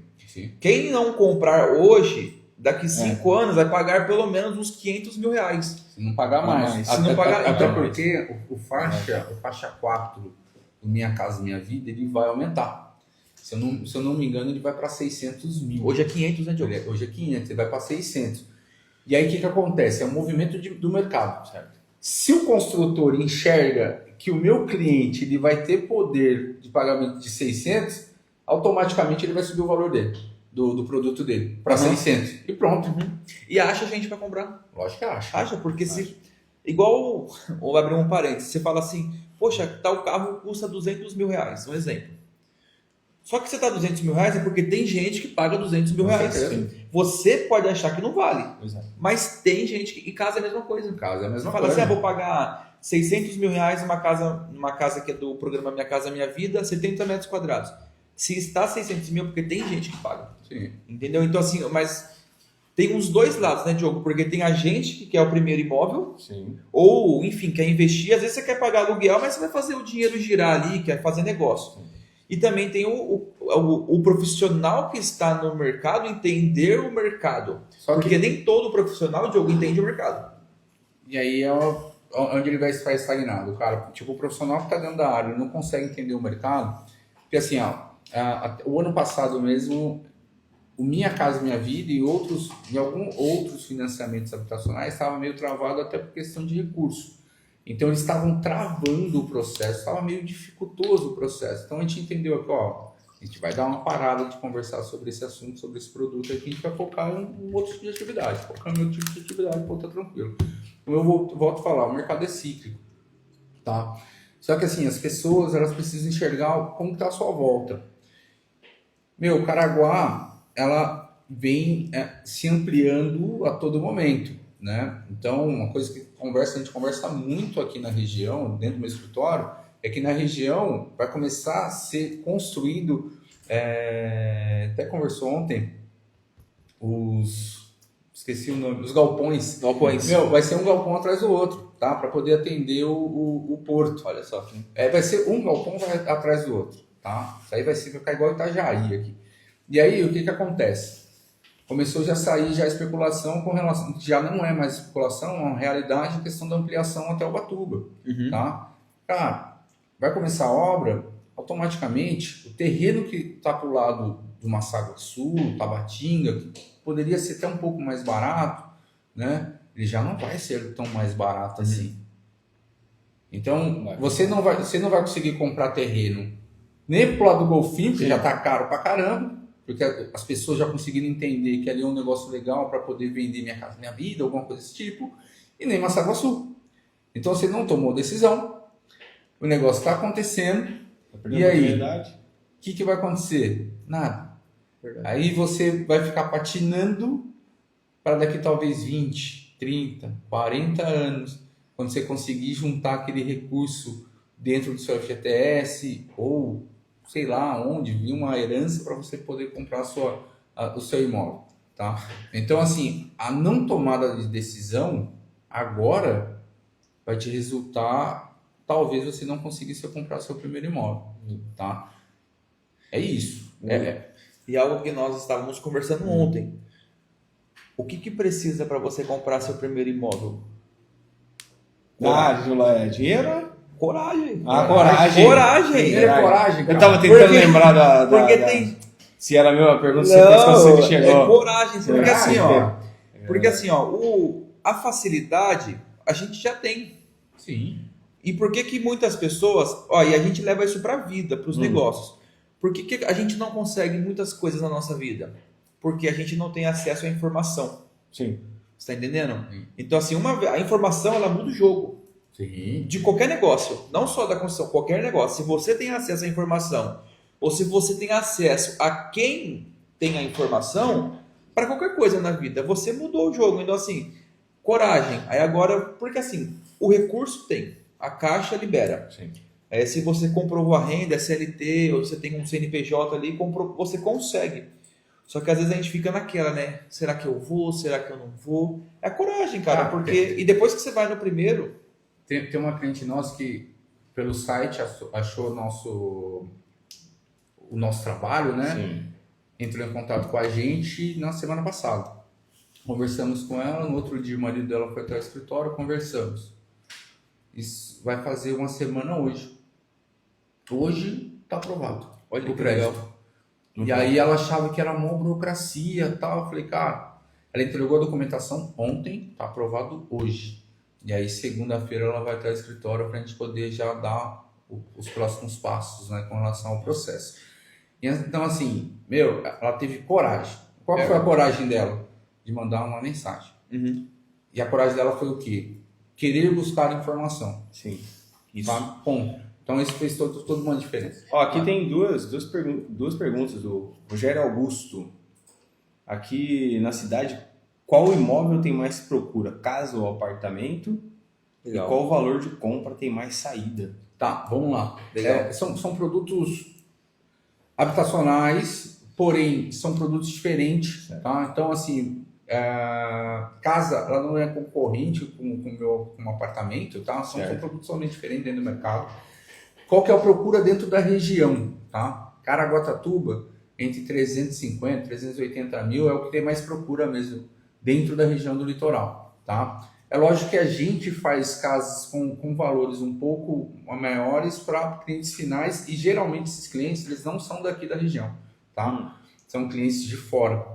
Quem não comprar hoje, daqui 5 anos, vai pagar pelo menos uns 500 mil reais. Se não pagar mais. Se não pagar, até então, porque o faixa 4 do Minha Casa Minha Vida, ele vai aumentar. Se eu não me engano, ele vai para 600 mil. Hoje é 500, né, Diogo? Hoje é 500, ele vai para 600. E aí o que acontece? É um movimento do mercado. Certo. Se o construtor enxerga que o meu cliente ele vai ter poder de pagamento de 600, automaticamente ele vai subir o valor dele, do produto dele, para 600. E pronto. E acha gente para comprar. Lógico que acha. Acha, porque se... Igual, vou abrir um parênteses, você fala assim, poxa, tal carro custa 200 mil reais, um exemplo. Só que você tá 200 mil reais é porque tem gente que paga 200 mil reais. Sim. Você pode achar que não vale, Exato. mas tem gente que... Em casa é a mesma coisa. Em casa é a Você mesma fala coisa. assim, vou pagar 600 mil reais numa casa que é do programa Minha Casa Minha Vida, 70 metros quadrados. Se está 600 mil, porque tem gente que paga. Sim. Entendeu? Então, assim, mas tem os dois lados, né, Diogo? Porque tem a gente que quer o primeiro imóvel, Sim. ou, enfim, quer investir. Às vezes você quer pagar aluguel, mas você vai fazer o dinheiro girar ali, quer fazer negócio. E também tem o profissional que está no mercado entender o mercado. Porque nem todo profissional, Diogo, entende o mercado. E aí é onde ele vai estar estagnado, cara. Tipo, o profissional que está dentro da área ele não consegue entender o mercado. Porque assim, o ano passado mesmo, o Minha Casa Minha Vida e alguns outros financiamentos habitacionais estavam meio travado até por questão de recurso. Então eles estavam travando o processo, estava meio dificultoso o processo. Então a gente entendeu aqui, ó, a gente vai dar uma parada de conversar sobre esse assunto, sobre esse produto aqui, a gente vai focar em outro tipo de atividade, focar em outro tipo de atividade para estar tranquilo. Então eu volto a falar, o mercado é cíclico, tá? Só que assim, as pessoas elas precisam enxergar como está a sua volta. Meu, Caraguá, ela vem se ampliando a todo momento, né? Então, uma coisa que a gente conversa muito aqui na região, dentro do meu escritório, é que na região vai começar a ser construído, até conversou ontem, esqueci o nome, os galpões. Galpões. Meu, vai ser um galpão atrás do outro. tá? Para poder atender o porto. Olha só. Vai ser um galpão vai atrás do outro, tá? Isso aí vai ficar igual Itajaí aqui. E aí, o que acontece? Começou já a sair já a especulação com relação, já não é mais especulação, é uma realidade, a questão da ampliação até Ubatuba, tá? Cara, vai começar a obra, automaticamente, o terreno que está para o lado do Massaguaçu, Tabatinga, que poderia ser até um pouco mais barato, né? Ele já não vai ser tão mais barato assim. Então, você não vai conseguir comprar terreno nem pro lado do Golfinho, porque já está caro pra caramba, porque as pessoas já conseguiram entender que ali é um negócio legal para poder vender minha casa, minha vida, alguma coisa desse tipo, e nem Massaguaçu. Então você não tomou decisão, o negócio está acontecendo, e aí, o que vai acontecer? Nada. Verdade. Aí você vai ficar patinando para daqui talvez 20, 30, 40 anos, quando você conseguir juntar aquele recurso dentro do seu FGTS ou sei lá onde, vir uma herança para você poder comprar o seu imóvel, tá? Então, assim, a não tomada de decisão agora vai te resultar, talvez você não conseguisse comprar seu primeiro imóvel, tá? É isso. E algo que nós estávamos conversando ontem. O que precisa para você comprar seu primeiro imóvel? Jula, dinheiro? Coragem. Coragem. Coragem. Primeiro é coragem, cara. Eu tava tentando lembrar porque tem... Se era a mesma pergunta, você chegou. É coragem. Porque assim, ó. É. Porque assim, ó, a facilidade a gente já tem. Sim. E por que muitas pessoas, ó, e a gente leva isso para a vida, para os negócios. Por que a gente não consegue muitas coisas na nossa vida? Porque a gente não tem acesso à informação. Sim. Você está entendendo? Então assim, a informação ela muda o jogo. Sim. De qualquer negócio, não só da construção, qualquer negócio. Se você tem acesso à informação, ou se você tem acesso a quem tem a informação, para qualquer coisa na vida, você mudou o jogo. Então assim, coragem. Aí agora, porque assim, o recurso tem, a Caixa libera. Sim. Se você comprovou a renda, é CLT, ou você tem um CNPJ ali, você consegue. Só que às vezes a gente fica naquela, né? Será que eu vou? Será que eu não vou? É coragem, cara, porque... E depois que você vai no primeiro... Tem uma cliente nossa que, pelo site, achou o nosso trabalho, né? Sim. Entrou em contato com a gente na semana passada. Conversamos com ela, no outro dia o marido dela foi até o escritório, conversamos. Isso vai fazer uma semana hoje. Hoje está aprovado. Olha o que crédito. legal. E aí ela achava que era uma burocracia e tal. Eu falei, cara, ela entregou a documentação ontem, está aprovado hoje. E aí, segunda-feira, ela vai até o escritório para a gente poder já dar os próximos passos, né, com relação ao processo. E, então, assim, ela teve coragem. Qual foi a coragem dela? De mandar uma mensagem. E a coragem dela foi o quê? Querer buscar informação. Sim. Isso. Tá? Ponto. Então, isso fez toda uma diferença. Ó, aqui tem duas perguntas do Rogério Augusto. Aqui na cidade, qual imóvel tem mais procura? Casa ou apartamento? Legal. E qual o valor de compra tem mais saída? Tá, vamos lá. Legal. São produtos habitacionais, porém são produtos diferentes, tá? Então, assim, casa, ela não é concorrente com um apartamento, tá? São produtos totalmente diferentes dentro do mercado. Qual que é a procura dentro da região, tá? Caraguatatuba, entre 350 e 380 mil é o que tem mais procura mesmo dentro da região do litoral, tá? É lógico que a gente faz casas com valores um pouco maiores para clientes finais e geralmente esses clientes eles não são daqui da região, tá? São clientes de fora.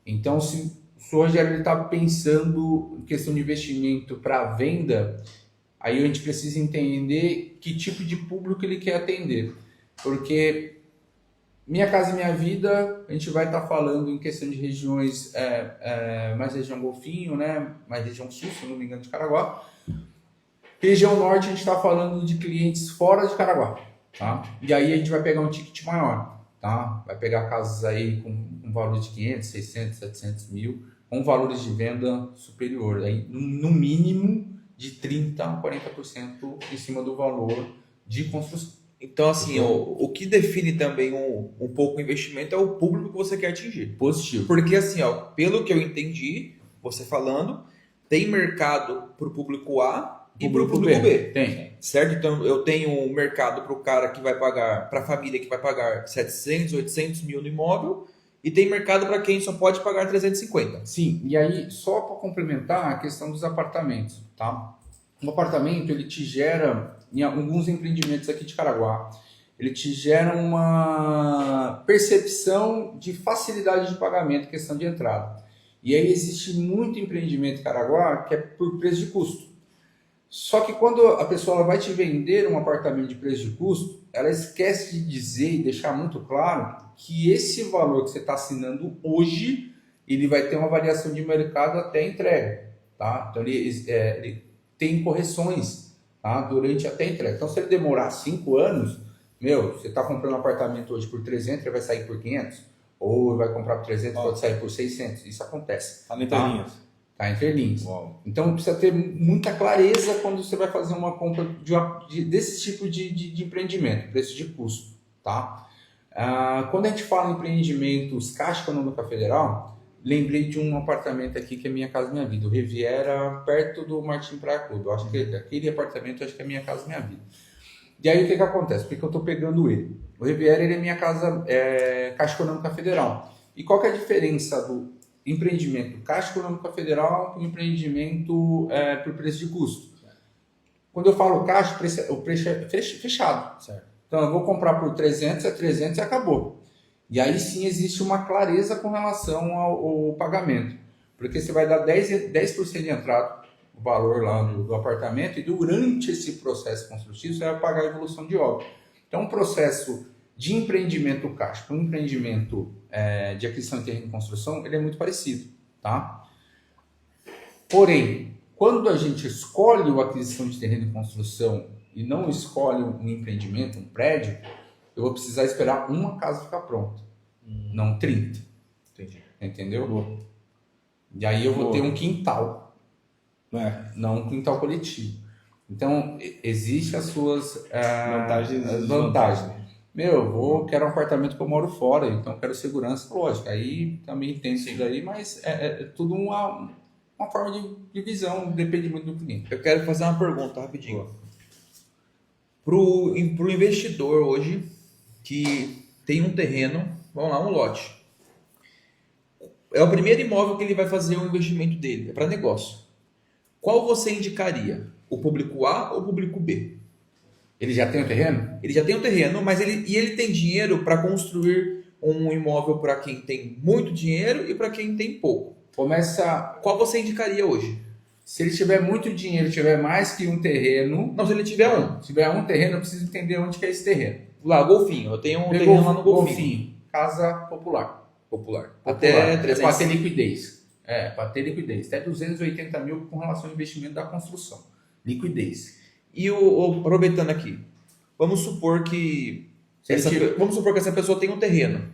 Então, se o Rogério está pensando em questão de investimento para venda, aí a gente precisa entender que tipo de público ele quer atender, porque Minha Casa Minha Vida, a gente vai estar falando em questão de regiões, mais região Golfinho, né? Mais região sul, se não me engano, de Caraguá. Região norte, a gente está falando de clientes fora de Caraguá, tá? E aí a gente vai pegar um ticket maior, tá? Vai pegar casas aí com valor de 500, 600, 700 mil, com valores de venda superior, aí, no mínimo de 30% a 40% em cima do valor de construção. Então, assim, o que define também um pouco o investimento é o público que você quer atingir. Positivo. Porque, assim, pelo que eu entendi, você falando, tem mercado para o público A e para o público B. Tem. Certo? Então eu tenho um mercado para o cara que vai pagar, para a família que vai pagar 700, 800 mil no imóvel, e tem mercado para quem só pode pagar 350. Sim, e aí, só para complementar a questão dos apartamentos, tá? Um apartamento, ele te gera, em alguns empreendimentos aqui de Caraguá, ele te gera uma percepção de facilidade de pagamento, questão de entrada. E aí existe muito empreendimento em Caraguá que é por preço de custo. Só que quando a pessoa ela vai te vender um apartamento de preço de custo, ela esquece de dizer e deixar muito claro que esse valor que você está assinando hoje, ele vai ter uma variação de mercado até a entrega, tá? Então ele tem correções, tá? Durante até a entrega. Então se ele demorar 5 anos, você está comprando um apartamento hoje por 300, ele vai sair por 500, ou vai comprar por 300, pode sair por 600, isso acontece. Tá entre linhas. Tá entre linhas. Uau. Então precisa ter muita clareza quando você vai fazer uma compra desse tipo de empreendimento, preço de custo, tá? Quando a gente fala em empreendimentos Caixa Econômica Federal, lembrei de um apartamento aqui que é Minha Casa Minha Vida, o Riviera, perto do Martim Praia Clube. Eu acho que aquele apartamento acho que é Minha Casa Minha Vida. E aí o que acontece? Por que eu estou pegando ele? O Riviera ele é Minha Casa Caixa Econômica Federal. E qual que é a diferença do empreendimento Caixa Econômica Federal para o empreendimento por preço de custo? Quando eu falo caixa, o preço é fechado. Certo. Então eu vou comprar por 300, é 300 e acabou. E aí sim existe uma clareza com relação ao pagamento. Porque você vai dar 10% de entrada, o valor lá do apartamento, e durante esse processo construtivo você vai pagar a evolução de obra. Então um processo de empreendimento caixa para um empreendimento de aquisição de terreno e construção, ele é muito parecido, tá? Porém, quando a gente escolhe a aquisição de terreno e construção e não escolhe um empreendimento, um prédio, eu vou precisar esperar uma casa ficar pronta, não 30. Entendi. Entendeu? Boa. E aí eu vou Boa. ter um quintal, não um quintal coletivo. Então, existem as suas vantagens. Quero um apartamento que eu moro fora, então quero segurança, lógico. Aí também tem isso daí, mas é tudo uma forma de visão, depende muito do cliente. Eu quero fazer uma pergunta rapidinho. Para o investidor hoje que tem um terreno, vamos lá, um lote. É o primeiro imóvel que ele vai fazer o investimento dele, é para negócio. Qual você indicaria? O público A ou o público B? Ele já tem o terreno? Ele já tem um terreno, mas ele tem dinheiro para construir um imóvel para quem tem muito dinheiro e para quem tem pouco. Qual você indicaria hoje? Se ele tiver muito dinheiro, tiver mais que um terreno... Não, se ele tiver um. Se tiver um terreno, eu preciso entender onde que é esse terreno. Lá, Golfinho. Eu tenho um terreno lá no Golfinho. Casa popular. Até 300. Para ter liquidez. Para ter liquidez. Até 280 mil com relação ao investimento da construção. Liquidez. E aproveitando aqui, vamos supor que essa pessoa tem um terreno,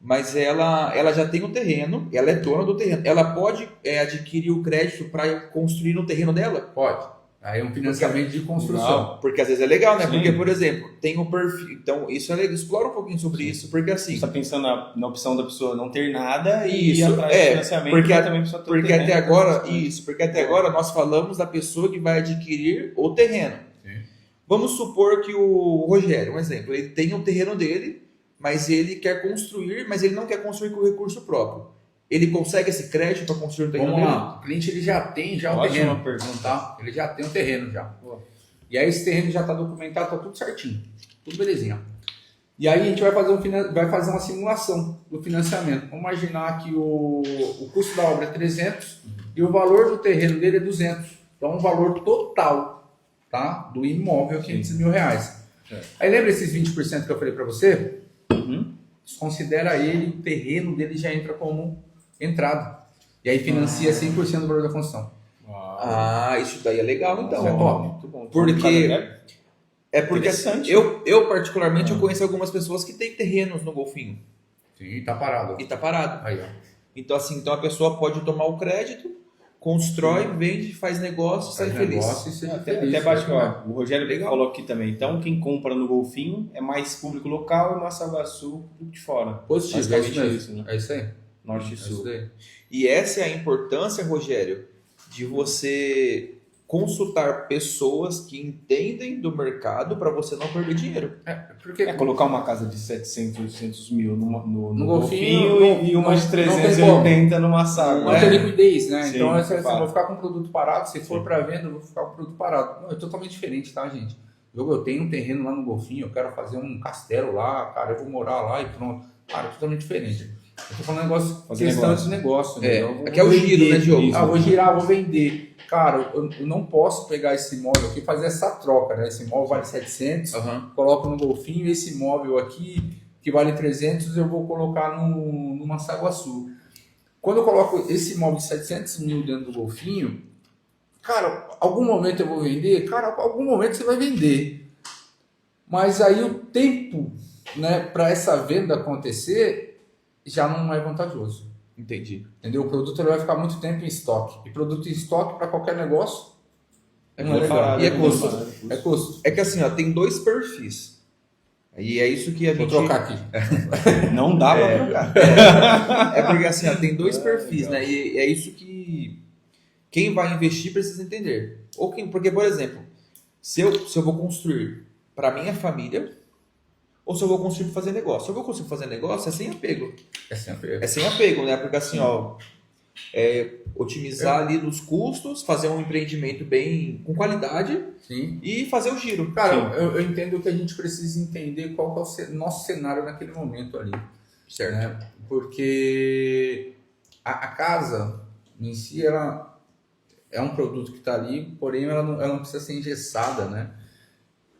mas ela já tem um terreno, ela é dona do terreno. Ela pode adquirir o crédito para construir no terreno dela? Pode. Aí é um financiamento de construção. Não, porque às vezes é legal, né? Sim. Porque, por exemplo, tem o perfil. Então, isso é legal. Explora um pouquinho sobre isso, porque assim. Você está pensando na opção da pessoa não ter nada e Isso, ir atrás de financiamento. porque também a pessoa ter Porque terreno, até agora, porque até agora nós falamos da pessoa que vai adquirir o terreno. Sim. Vamos supor que o Rogério, um exemplo, ele tem um terreno dele, mas ele quer construir, mas ele não quer construir com recurso próprio. Ele consegue esse crédito para construir o terreno Vamos dele? lá. O cliente ele já tem um Ótima terreno. pergunta. Tá? Ele já tem um terreno já. Boa. E aí esse terreno já está documentado, está tudo certinho. Tudo belezinha. E aí a gente vai fazer uma simulação do financiamento. Vamos imaginar que o custo da obra é 300 e o valor do terreno dele é 200. Então o valor total, tá, do imóvel é 500 mil reais. Aí lembra esses 20% que eu falei para você? Considera ele, o terreno dele já entra como entrada. E aí financia 100% do valor da construção. Isso daí é legal, então. Isso é top. Muito bom. Porque Interessante. eu particularmente, eu conheço algumas pessoas que têm terrenos no Golfinho. Sim, tá parado. E tá parado. Aí, ó. Então, assim, a pessoa pode tomar o crédito, constrói, vende, faz negócio, sai feliz. Negócio e seja feliz. Até bate, o Rogério falou aqui também. Então, quem compra no Golfinho é mais público local e Nova Iguaçu, público de fora. Positivo, Basicamente isso, né? É isso aí. Norte e É Sul. isso daí. E essa é a importância, Rogério, de você consultar pessoas que entendem do mercado para você não perder dinheiro. Porque É colocar uma casa de 700, 800 mil no golfinho, golfinho e uma de não tem 380 numa saga. não tem liquidez, né? Sim, Então, de eu fato. vou ficar com o produto parado. Se for para venda, eu vou ficar com o produto parado. Não, é totalmente diferente, tá, gente? Eu tenho um terreno lá no Golfinho, eu quero fazer um castelo lá, cara, eu vou morar lá e pronto. Cara, é totalmente diferente. Eu tô falando Fazer questão de negócio, né? É que é o giro, né, Diogo? isso. Vou girar, vou vender. Cara, eu não posso pegar esse imóvel aqui e fazer essa troca, né? Esse imóvel vale 700, coloco no Golfinho, esse imóvel aqui, que vale 300, eu vou colocar numa Saguaçu. Quando eu coloco esse imóvel de 700 mil dentro do Golfinho, cara, algum momento eu vou vender? Cara, algum momento você vai vender. Mas aí o tempo, né, para essa venda acontecer já não é vantajoso. Entendi. Entendeu? O produto ele vai ficar muito tempo em estoque. E produto em estoque para qualquer negócio não é legal. Parado, E é custo. É custo. É que assim, ó, tem dois perfis. E é isso que a Vou gente... trocar aqui. Não dá pra trocar. É porque assim, ó, tem dois perfis, né? E é isso que quem vai investir precisa entender. Porque, por exemplo, se eu vou construir para minha família ou se eu vou construir para fazer negócio. Se eu vou construir para fazer negócio, é sem apego. É sem apego, né? Porque assim, ó, otimizar ali nos custos, fazer um empreendimento bem com qualidade. Sim. E fazer o giro. Cara, eu entendo que a gente precisa entender qual que é o nosso cenário naquele momento ali. Certo. Né? Porque a casa em si, ela é um produto que está ali, porém ela não precisa ser engessada, né?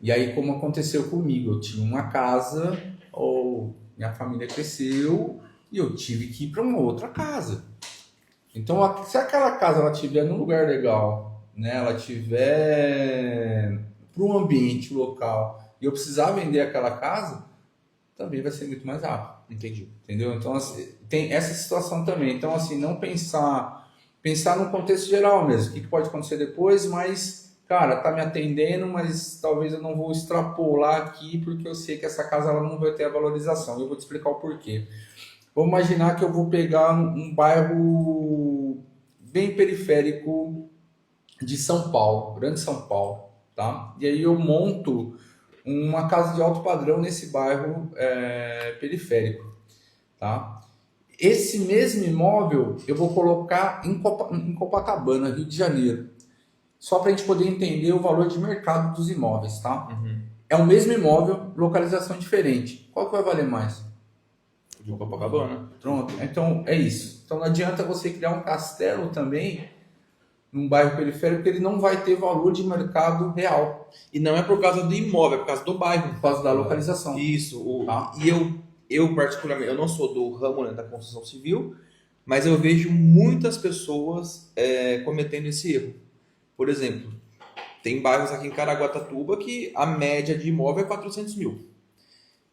E aí, como aconteceu comigo, eu tinha uma casa, ou minha família cresceu, e eu tive que ir para uma outra casa. Então, se aquela casa ela estiver num lugar legal, né, ela estiver para um ambiente local, e eu precisar vender aquela casa, também vai ser muito mais rápido. Entendi. Entendeu? Então, assim, tem essa situação também. Então, assim, não pensar no contexto geral mesmo, o que pode acontecer depois, mas, cara, tá me atendendo, mas talvez eu não vou extrapolar aqui, porque eu sei que essa casa ela não vai ter a valorização. Eu vou te explicar o porquê. Vamos imaginar que eu vou pegar um bairro bem periférico de São Paulo, Grande São Paulo, tá? E aí eu monto uma casa de alto padrão nesse bairro periférico, tá? Esse mesmo imóvel eu vou colocar em Copacabana, Rio de Janeiro, só para a gente poder entender o valor de mercado dos imóveis, tá? É o mesmo imóvel, localização diferente. Qual que vai valer mais? De Copacabana. Pronto, então é isso. Então não adianta você criar um castelo também num bairro periférico, porque ele não vai ter valor de mercado real. E não é por causa do imóvel, é por causa do bairro. Por causa da localização. Isso. Tá. E eu particularmente, eu não sou do ramo, né, da construção civil, mas eu vejo muitas pessoas cometendo esse erro. Por exemplo, tem bairros aqui em Caraguatatuba que a média de imóvel é 400 mil.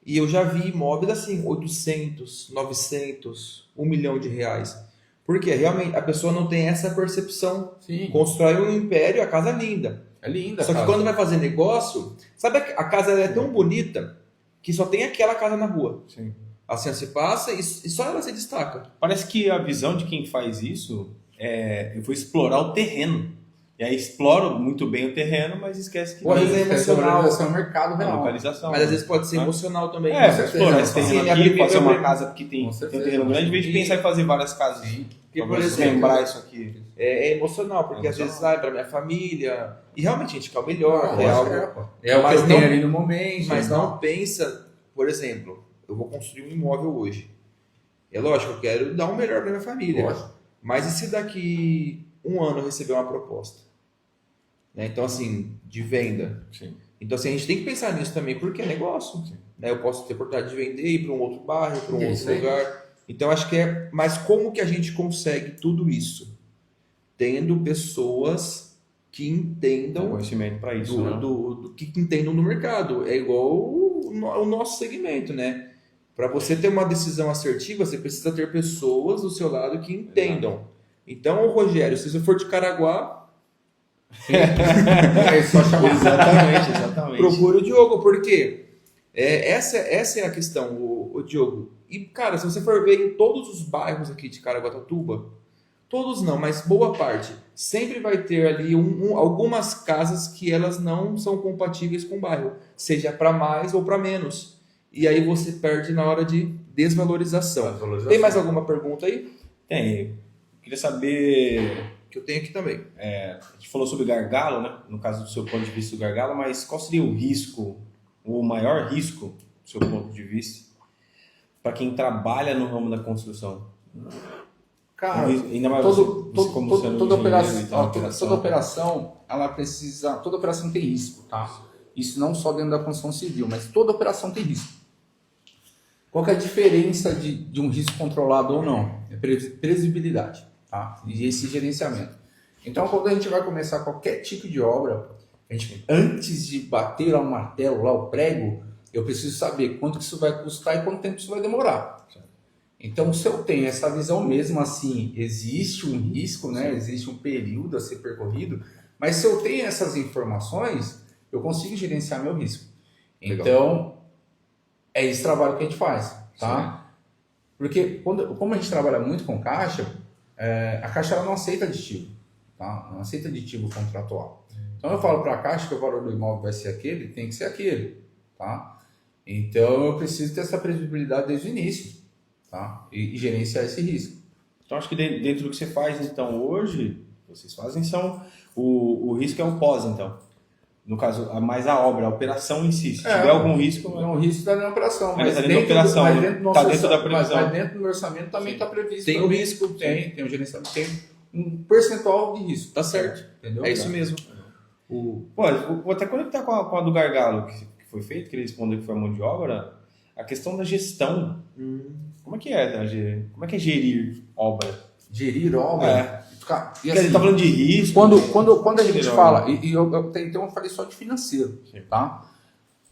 E eu já vi imóveis assim, 800, 900, 1 milhão de reais. Porque realmente a pessoa não tem essa percepção. Sim. Constrói um império, a casa é linda. É linda. Só que quando vai fazer negócio, sabe, a casa é tão bonita que só tem aquela casa na rua. Sim. Assim você passa e só ela se destaca. Parece que a visão de quem faz isso eu vou explorar o terreno. E aí explora muito bem o terreno, mas esquece que Ou às vezes é emocional. É o mercado a real. localização. Mas às vezes pode ser emocional também. É, com certeza. explorar esse terreno Sim, aqui, pode ser uma minha- casa porque tem um terreno grande, em vez de pensar em fazer várias casas. Sim. Porque, por Pra exemplo, lembrar isso aqui. é emocional, porque às vezes para minha família. E realmente a gente quer o melhor, Não, é lógico, algo. pô. É o que Mas eu tenho não- ali no momento. Mas então. não pensa, por exemplo, eu vou construir um imóvel hoje. É lógico, eu quero dar o melhor para minha família. Lógico. Mas e se daqui um ano eu receber uma proposta? Né? Então, assim, de venda. Sim. Então, assim, a gente tem que pensar nisso também, porque é negócio. Né? Eu posso ter oportunidade de vender, ir para um outro bairro, para um É outro isso aí. lugar. Então, acho que é. Mas como que a gente consegue tudo isso? Tendo pessoas que Tem entendam conhecimento para isso. né? do que entendam do mercado. É igual o nosso segmento, né? Para você ter uma decisão assertiva, você precisa ter pessoas do seu lado que entendam. Então, Rogério, se você for de Caraguá, É só chamar. Exatamente. procure o Diogo, porque essa é a questão, o Diogo. E, cara, se você for ver em todos os bairros aqui de Caraguatatuba, Todos não, mas boa parte. Sempre vai ter ali algumas casas que elas não são compatíveis com o bairro, seja para mais ou para menos. E aí você perde na hora de desvalorização. Tem mais alguma pergunta aí? Tem. Queria saber, Que eu tenho aqui também. a gente falou sobre gargalo, né? No caso do seu ponto de vista do gargalo, mas qual seria o risco, o maior risco, do seu ponto de vista, para quem trabalha no ramo da construção? Cara, Ainda mais você como sendo toda engenheiro operação, e tal, toda operação, ela precisa, toda operação tem risco, tá? Isso não só dentro da construção civil, mas toda operação tem risco. Qual que é a diferença de um risco controlado ou não? É previsibilidade, tá? E esse gerenciamento. Então, quando a gente vai começar qualquer tipo de obra, antes de bater lá o martelo, lá o prego, eu preciso saber quanto que isso vai custar e quanto tempo isso vai demorar. Então, se eu tenho essa visão, mesmo assim, existe um risco, né? Existe um período a ser percorrido, mas se eu tenho essas informações, eu consigo gerenciar meu risco. Legal. Então, é esse trabalho que a gente faz, tá? Porque como a gente trabalha muito com caixa, a caixa ela não aceita aditivo, tá? Não aceita aditivo contratual. Então, eu falo para a caixa que o valor do imóvel vai ser aquele, tem que ser aquele, tá? Então, eu preciso ter essa previsibilidade desde o início. Tá? E gerenciar esse risco. Então, acho que dentro do que você faz, então, hoje, vocês fazem são o risco é o pós, então. No caso, mais a obra, a operação em si. Se tiver algum risco... Não, o risco está dentro da operação. Mas dentro da operação, está dentro da previsão. Mas dentro do orçamento também está previsto. Tem o risco. Tem o gerenciamento, tem um percentual de risco. Tá certo. Entendeu? É isso mesmo. Pô, vou até conectar com a do gargalo que foi feito, que ele respondeu que foi a mão de obra. A questão da gestão. Como é que é? Como é que é gerir obra? Gerir obra? Porque a gente está falando de risco. Quando a gente fala, eu falei só de financeiro, tá?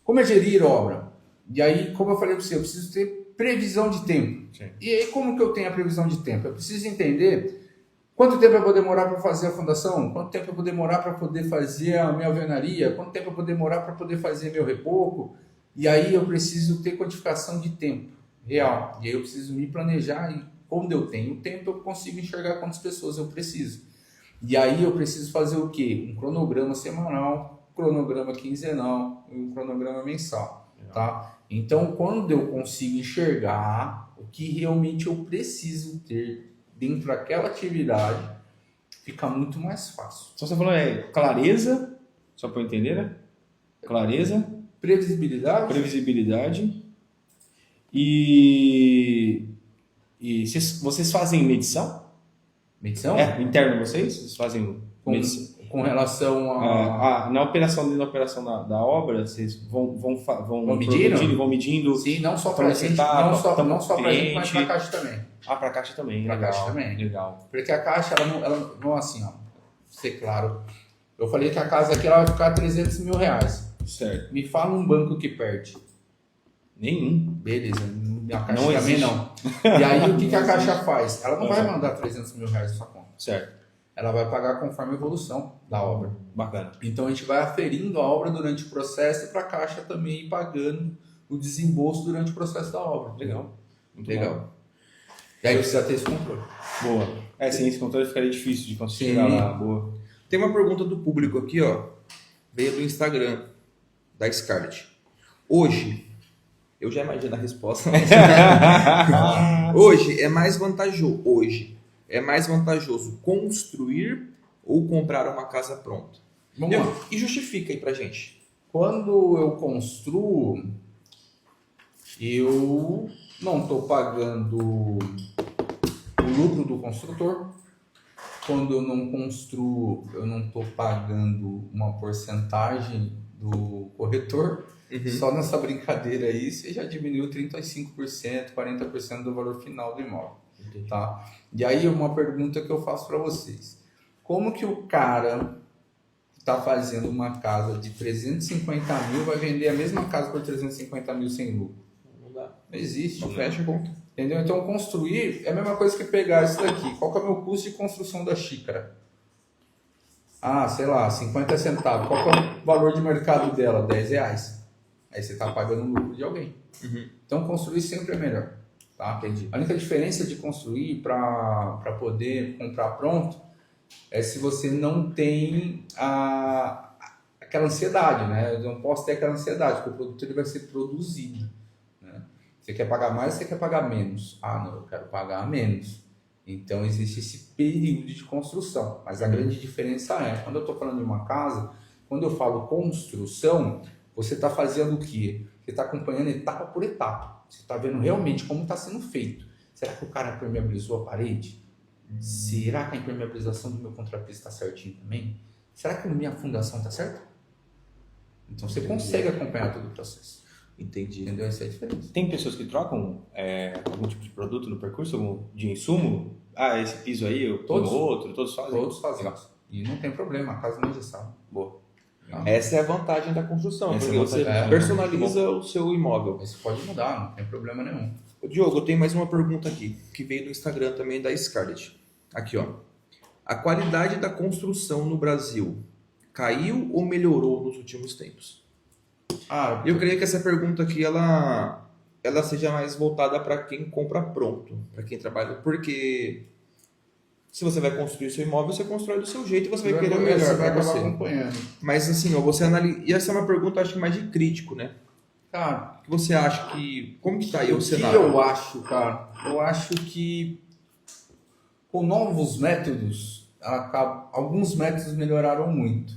Como é gerir obra? E aí, como eu falei para você, eu preciso ter previsão de tempo. Sim. E aí, como que eu tenho a previsão de tempo? Eu preciso entender quanto tempo eu vou demorar para fazer a fundação, quanto tempo eu vou demorar para poder fazer a minha alvenaria, quanto tempo eu vou demorar para poder fazer meu reboco. E aí eu preciso ter quantificação de tempo real. E aí eu preciso me planejar e quando eu tenho tempo eu consigo enxergar quantas pessoas eu preciso. E aí eu preciso fazer o quê? Um cronograma semanal, um cronograma quinzenal e um cronograma mensal. Tá? Então quando eu consigo enxergar o que realmente eu preciso ter dentro daquela atividade, fica muito mais fácil. Só você falou clareza, só para eu entender, né? Clareza, previsibilidade e vocês fazem medição? Medição? Interno vocês fazem medição? Com relação a... na operação da obra, vocês vão medindo? Sim, não só para a gente, não só para a gente, mas para a Caixa também. Para a Caixa também. Para a Caixa também. Legal. Porque a Caixa, ela não assim, ó, ser claro. Eu falei que a casa aqui ela vai ficar R$300 mil. Certo. Me fala um banco que perde. Nenhum. Beleza, a Caixa Não também existe. não. E aí o que a Caixa faz? Ela não vai mandar R$300 mil na sua conta. Certo. Ela vai pagar conforme a evolução da obra. Bacana. Então a gente vai aferindo a obra durante o processo e para a Caixa também ir pagando o desembolso durante o processo da obra. Legal. Muito Legal. bom. E aí precisa ter esse controle. Boa. Sem esse controle ficaria difícil de conseguir Sim. chegar lá. Boa. Tem uma pergunta do público aqui, ó. Veio do Instagram, da Scarlett. Hoje, eu já imagino a resposta. Hoje é mais vantajoso construir ou comprar uma casa pronta? Vamos lá. E justifica aí pra gente. Quando eu construo, eu não estou pagando o lucro do construtor. Quando eu não construo, eu não estou pagando uma porcentagem do corretor. Só nessa brincadeira aí, você já diminuiu 35%, 40% do valor final do imóvel. Tá? E aí uma pergunta que eu faço para vocês. Como que o cara está fazendo uma casa de 350 mil vai vender a mesma casa por 350 mil sem lucro? Não dá. Não existe. Não fecha a conta. Entendeu? Então construir é a mesma coisa que pegar isso daqui. Qual que é o meu custo de construção da xícara? Sei lá, 50 centavos. Qual que é o valor de mercado dela? R$10. Aí você está pagando o lucro de alguém. Então construir sempre é melhor. Tá? Entendi. A única diferença de construir para poder comprar pronto é se você não tem aquela ansiedade, né? Eu não posso ter aquela ansiedade, porque o produto ele vai ser produzido. Né? Você quer pagar mais ou você quer pagar menos? Ah, não, eu quero pagar menos. Então existe esse período de construção. Mas a grande diferença é, quando eu estou falando de uma casa, quando eu falo construção, você está fazendo o quê? Você está acompanhando etapa por etapa. Você está vendo realmente como está sendo feito. Será que o cara permeabilizou a parede? Será que a impermeabilização do meu contrapiso está certinho também? Será que a minha fundação está certa? Então você consegue acompanhar todo o processo. Entendi. Entendeu? Essa é a diferença. Tem pessoas que trocam algum tipo de produto no percurso, algum de insumo? Ah, esse piso aí, eu ponho Todos. outro, todos fazem? Todos fazem. E não tem problema, a casa não é engessada. Boa. Essa é a vantagem da construção, Essa porque é a você vantagem. personaliza o seu imóvel. Isso pode mudar, não tem problema nenhum. Diogo, eu tenho mais uma pergunta aqui, que veio do Instagram também da Scarlett. Aqui, ó. A qualidade da construção no Brasil caiu ou melhorou nos últimos tempos? Eu creio que essa pergunta aqui, ela seja mais voltada para quem compra pronto, para quem trabalha, porque se você vai construir seu imóvel, você constrói do seu jeito e você vai querer o melhor Você vai para acabar você. acompanhando. Mas assim, ó, você analisa. E essa é uma pergunta, acho que mais de crítico, né? Cara, O que você acha que. Como que tá aí o o que cenário? eu acho, cara? Eu acho que com novos métodos, alguns métodos melhoraram muito.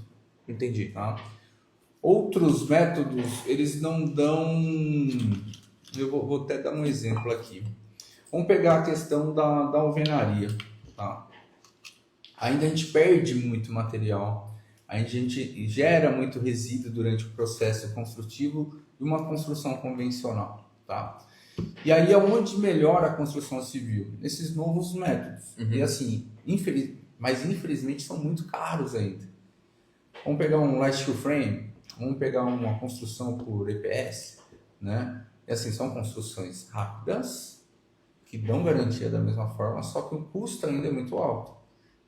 Entendi. Tá? Outros métodos, eles não dão... Eu vou até dar um exemplo aqui. Vamos pegar a questão da alvenaria. Tá? Ainda a gente perde muito material, a gente gera muito resíduo durante o processo construtivo de uma construção convencional. Tá? E aí é onde melhora a construção civil, nesses novos métodos. E assim, mas infelizmente são muito caros ainda. Vamos pegar um light steel frame, vamos pegar uma construção por EPS, né? E assim, são construções rápidas, que dão garantia da mesma forma, só que o custo ainda é muito alto.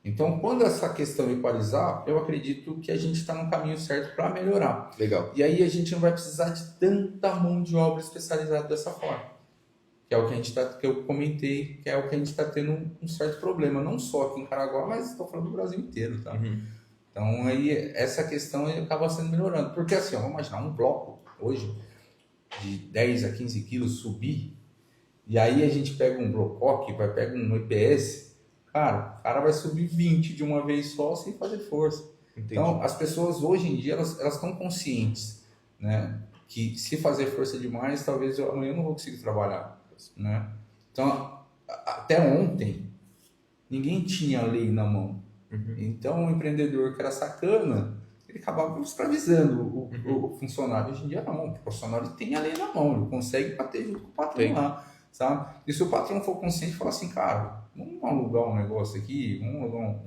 Então, quando essa questão equalizar, eu acredito que a gente está no caminho certo para melhorar. Legal. E aí a gente não vai precisar de tanta mão de obra especializada dessa forma. Que é o que a gente que eu comentei, que é o que a gente está tendo um certo problema, não só aqui em Caraguá, mas estou falando do Brasil inteiro, tá? Então aí essa questão acaba sendo melhorando. Porque assim, vamos imaginar um bloco hoje de 10 a 15 quilos subir, e aí a gente pega um blocoque, pega um EPS, cara, o cara vai subir 20 de uma vez só sem fazer força. Entendi. Então as pessoas hoje em dia, elas estão conscientes, né? Que se fazer força demais, talvez amanhã eu não vou conseguir trabalhar. Né? Então, até ontem, ninguém tinha lei na mão. Então, o empreendedor que era sacana, ele acabava escravizando o funcionário. Hoje em dia, não. O funcionário tem a lei na mão, ele consegue bater junto com o patrão lá. Sabe? E se o patrão for consciente e falar assim, cara, vamos alugar um negócio aqui, vamos alugar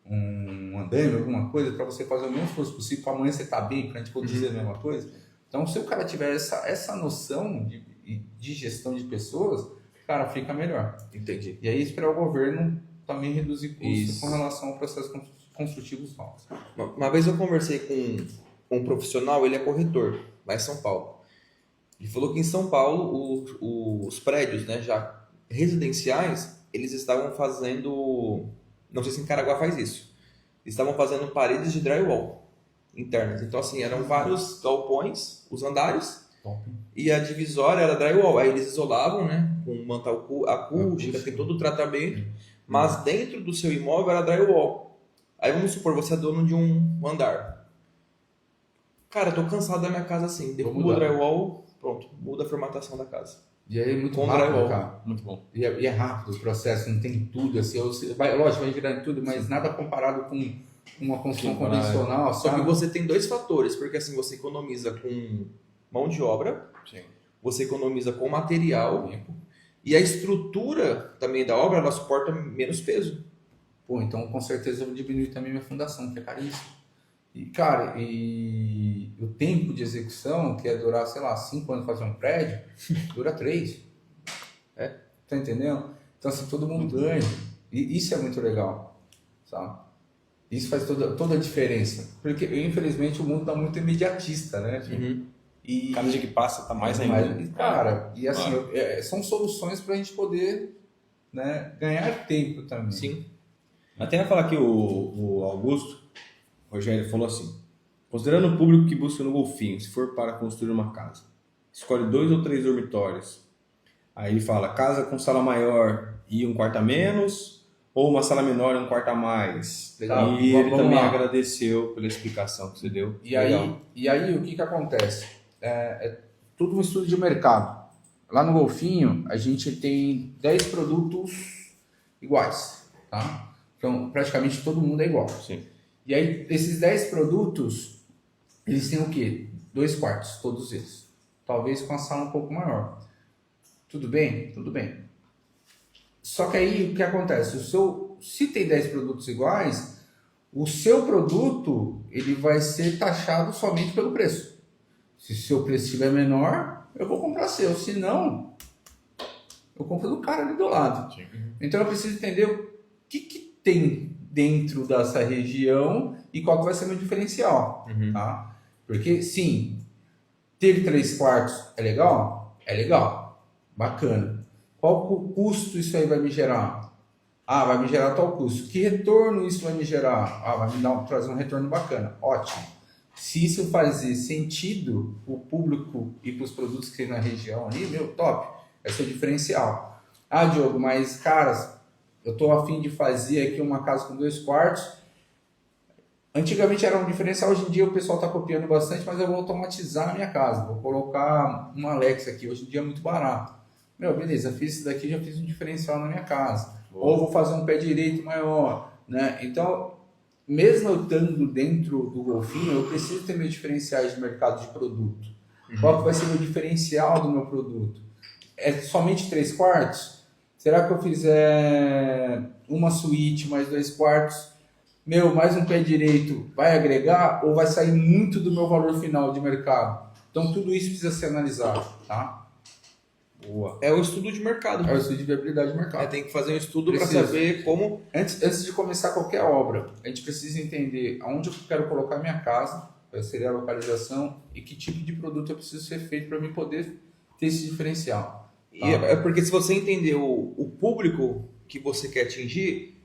um andame, alguma coisa, para você fazer o mesmo esforço possível, para amanhã você estar bem, para a gente poder dizer a mesma coisa. Então, se o cara tiver essa noção de gestão de pessoas, cara, fica melhor. Entendi. E aí esperar o governo também reduzir custos Isso. com relação ao processo construtivos novos. Uma vez eu conversei com um profissional, ele é corretor, lá em São Paulo. Ele falou que em São Paulo, os prédios, né, já residenciais, eles estavam fazendo, não sei se em Caraguá faz isso, eles estavam fazendo paredes de drywall internas. Então, assim, eram vários galpões, os andares, e a divisória era drywall. Aí eles isolavam, né, com manta acústica, tem todo o tratamento, mas dentro do seu imóvel era drywall. Aí vamos supor, você é dono de um andar. Cara, eu tô cansado da minha casa assim, derruba o drywall, pronto, muda a formatação da casa. E aí é muito Com rápido, drywall. cara. Muito bom. E é rápido o processo, não tem tudo. Assim, lógico, vai virar tudo, mas nada comparado com uma construção convencional. Só sabe? que você tem dois fatores, porque assim, você economiza com mão de obra, você economiza com material, e a estrutura também da obra, ela suporta menos peso. Pô, então com certeza eu vou diminuir também minha fundação, que é caríssimo. E, cara, e o tempo de execução, que é durar, sei lá, 5 anos fazer um prédio, dura 3. Tá entendendo? Então, assim, todo mundo ganha. E isso é muito legal, sabe? Isso faz toda a diferença. Porque, infelizmente, o mundo tá muito imediatista, né? E, Cada dia que passa tá mais ainda. mas, cara, e assim, são soluções para a gente poder, né, ganhar tempo também. Sim. Até ia falar que o Augusto, Rogério, falou assim: considerando o público que busca no Golfinho, se for para construir uma casa, escolhe 2 ou 3 dormitórios. Aí ele fala: casa com sala maior e um quarto a menos, ou uma sala menor e um quarto a mais. Legal. E ele Vamos também lá. agradeceu pela explicação que você deu. E aí o que acontece? É tudo um estudo de mercado. Lá no Golfinho, a gente tem 10 produtos iguais, tá? Então, praticamente todo mundo é igual. Sim. E aí, esses 10 produtos, eles têm o quê? 2 quartos, todos eles. Talvez com a sala um pouco maior. Tudo bem? Tudo bem. Só que aí, o que acontece? Se tem 10 produtos iguais, o seu produto, ele vai ser taxado somente pelo preço. Se o seu preço estiver menor, eu vou comprar seu. Se não, eu compro do cara ali do lado. Então, eu preciso entender o que tem dentro dessa região e qual que vai ser o meu diferencial, tá? Porque, sim, ter 3 quartos é legal? É legal, bacana. Qual o custo isso aí vai me gerar? Ah, vai me gerar tal custo. Que retorno isso vai me gerar? Ah, vai me trazer um retorno bacana. Ótimo. Se isso fazer sentido o público e para os produtos que tem na região ali, meu, top. Esse é o diferencial. Ah, Diogo, mas, caras, eu estou a fim de fazer aqui uma casa com 2 quartos. Antigamente era um diferencial, hoje em dia o pessoal está copiando bastante, mas eu vou automatizar a minha casa. Vou colocar uma Alexa aqui, hoje em dia é muito barato. Meu, beleza, fiz isso daqui, já fiz um diferencial na minha casa. Ou vou fazer um pé direito maior, né? Então, mesmo eu estando dentro do Golfinho, eu preciso ter meus diferenciais de mercado de produto. Qual que vai ser o meu diferencial do meu produto? É somente 3 quartos? Será que eu fizer uma suíte mais 2 quartos, mais um pé direito, vai agregar ou vai sair muito do meu valor final de mercado? Então, tudo isso precisa ser analisado, tá? Boa. É o estudo de mercado. É o estudo de viabilidade de mercado. Tem que fazer um estudo para Precisa. saber como. Antes de começar qualquer obra, a gente precisa entender aonde eu quero colocar minha casa, qual seria a localização e que tipo de produto eu preciso ser feito para mim poder ter esse diferencial. E é porque se você entender o público que você quer atingir,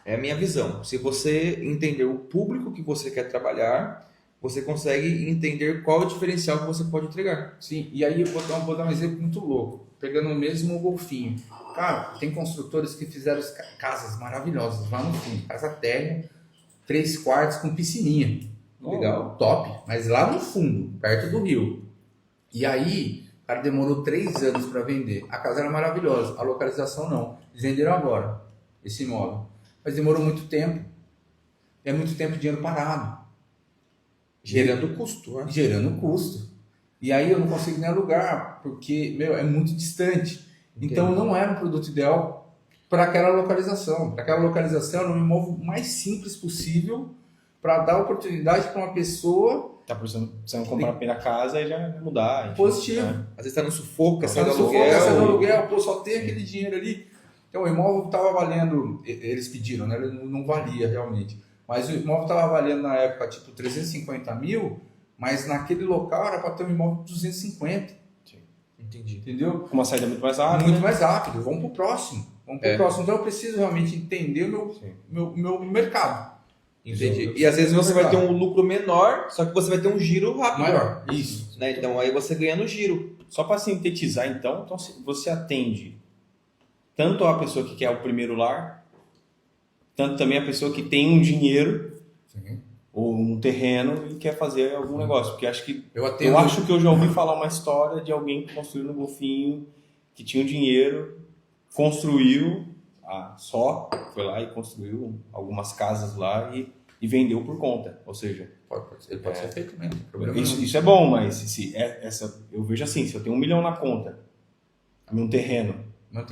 é a minha visão. Se você entender o público que você quer trabalhar, você consegue entender qual é o diferencial que você pode entregar. Sim, e aí eu vou dar um exemplo muito louco, pegando o mesmo Golfinho. Cara, tem construtores que fizeram casas maravilhosas lá no fundo, casa térrea, 3 quartos com piscininha. Legal, top, mas lá no fundo, perto do rio. E aí, o cara demorou 3 anos para vender. A casa era maravilhosa, a localização não. Eles venderam agora esse imóvel, mas demorou muito tempo. É muito tempo de dinheiro parado. Gerando custo, né? Gerando custo. E aí eu não consigo nem alugar, porque, é muito distante. Então não era um produto ideal para aquela localização. Para aquela localização era um imóvel mais simples possível para dar oportunidade para uma pessoa Tá precisando comprar a primeira casa e já mudar. Enfim, positiva. né? Às vezes está no sufoco, Essa essa do aluguel. aluguel, pô, só tem aquele dinheiro ali. Então o imóvel estava valendo, eles pediram, né? Ele não valia realmente. Mas o imóvel estava valendo na época tipo 350 mil, mas naquele local era para ter um imóvel de 250. Entendi. Entendeu? Com uma saída muito mais rápida. Muito mais rápido. Vamos pro próximo. Então eu preciso realmente entender o meu mercado. Entendi. E às vezes você vai ter um lucro menor, só que você vai ter um giro rápido. Maior. Isso. Né? Então aí você ganha no giro. Só para sintetizar, então você atende tanto a pessoa que quer o primeiro lar, tanto também a pessoa que tem um dinheiro ou um terreno e quer fazer algum negócio. Porque acho que eu acho que eu já ouvi falar uma história de alguém que construiu no Golfinho, que tinha um dinheiro, construiu foi lá e construiu algumas casas lá e vendeu por conta. Ou seja, ele pode ser feito mesmo. Isso é bom, mas eu vejo assim, se eu tenho 1 milhão na conta, num terreno,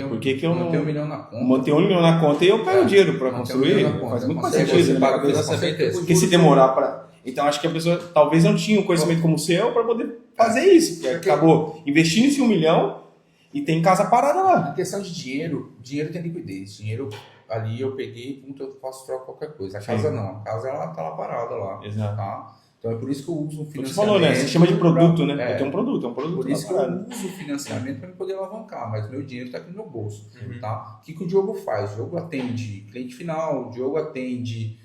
por que eu não tenho 1 milhão na conta? manter 1 milhão na conta e eu pego o dinheiro para construir? Faz muito mais sentido. Você paga o Com financiamento. certeza. Porque se demorar para... Então, acho que a pessoa talvez não tinha um conhecimento como o seu para poder fazer isso. Porque acabou investindo esse 1 milhão e tem casa parada lá. A questão de dinheiro tem liquidez. Dinheiro ali eu peguei, eu posso trocar qualquer coisa. A casa não. A casa ela tá lá parada lá. Exato. Tá? Então é por isso que eu uso o Você financiamento. falou, né? Você chama de produto, né? É. Eu tenho um produto Por isso que lá, eu uso o financiamento para poder alavancar, mas meu dinheiro está aqui no meu bolso. Uhum. Tá? O que o Diogo faz? O Diogo atende cliente final, o Diogo atende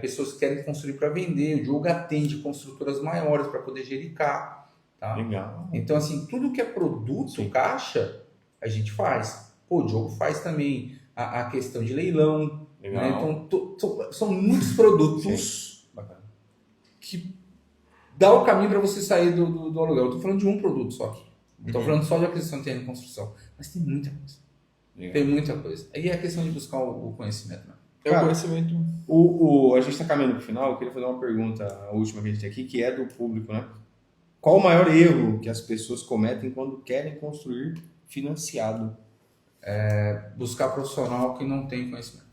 pessoas que querem construir para vender, o Diogo atende construtoras maiores para poder gerir cá. Tá? Legal. Então, assim, tudo que é produto, Sim. caixa, a gente faz. Pô, o Diogo faz também a questão de leilão. Legal. Né? Então, são muitos produtos Bacana. que dá o caminho para você sair do aluguel. Eu estou falando de um produto só aqui. Não estou falando só de aquisição de terreno e construção. Mas tem muita coisa. Legal. Tem muita coisa. Aí é a questão de buscar o conhecimento. Né? É o Cara, conhecimento. A gente está caminhando para o final, eu queria fazer uma pergunta, a última que a gente tem aqui, que é do público, né? Qual o maior erro que as pessoas cometem quando querem construir financiado? Buscar profissional que não tem conhecimento,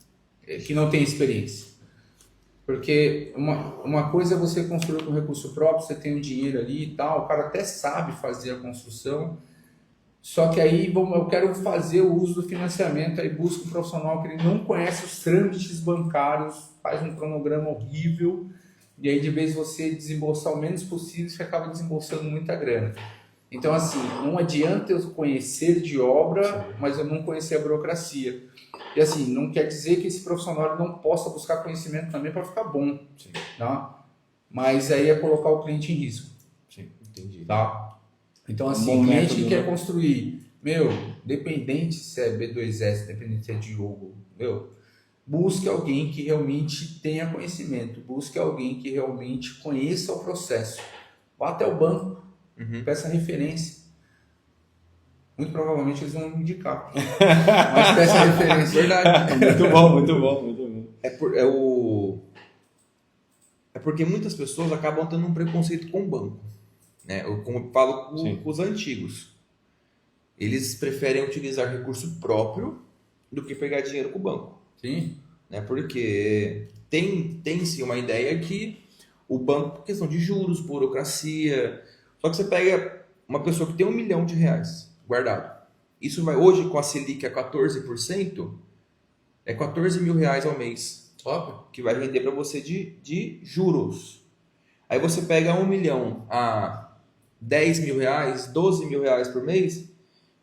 que não tem experiência. Porque uma coisa é você construir com recurso próprio, você tem o dinheiro ali e tal, o cara até sabe fazer a construção, só que aí eu quero fazer o uso do financiamento, aí busca um profissional que ele não conhece os trâmites bancários, faz um cronograma horrível, e aí de vez você desembolsar o menos possível, você acaba desembolsando muita grana. Então, assim, não adianta eu conhecer de obra, mas eu não conhecer a burocracia. E assim, não quer dizer que esse profissional não possa buscar conhecimento também para ficar bom, Sim. tá? Mas aí é colocar o cliente em risco, Sim, entendi. tá? Então, assim, bom o cliente método, que quer né? construir, dependente se é B2S, dependente se é Diogo, busque alguém que realmente tenha conhecimento, busque alguém que realmente conheça o processo. Vá até o banco, peça referência. Muito provavelmente eles vão me indicar. Mas peça referência. Verdade. Muito bom, muito bom, muito bom. É porque muitas pessoas acabam tendo um preconceito com o banco. Né? Eu, como eu falo Sim. com os antigos. Eles preferem utilizar recurso próprio do que pegar dinheiro com o banco. Sim. Né? Porque tem-se uma ideia que o banco, por questão de juros, burocracia... Só que você pega uma pessoa que tem R$1 milhão guardado. Isso vai hoje com a Selic a 14%, é R$14 mil ao mês. Óbvio. Que vai render para você de juros. Aí você pega 1 milhão a 10 mil reais, 12 mil reais por mês,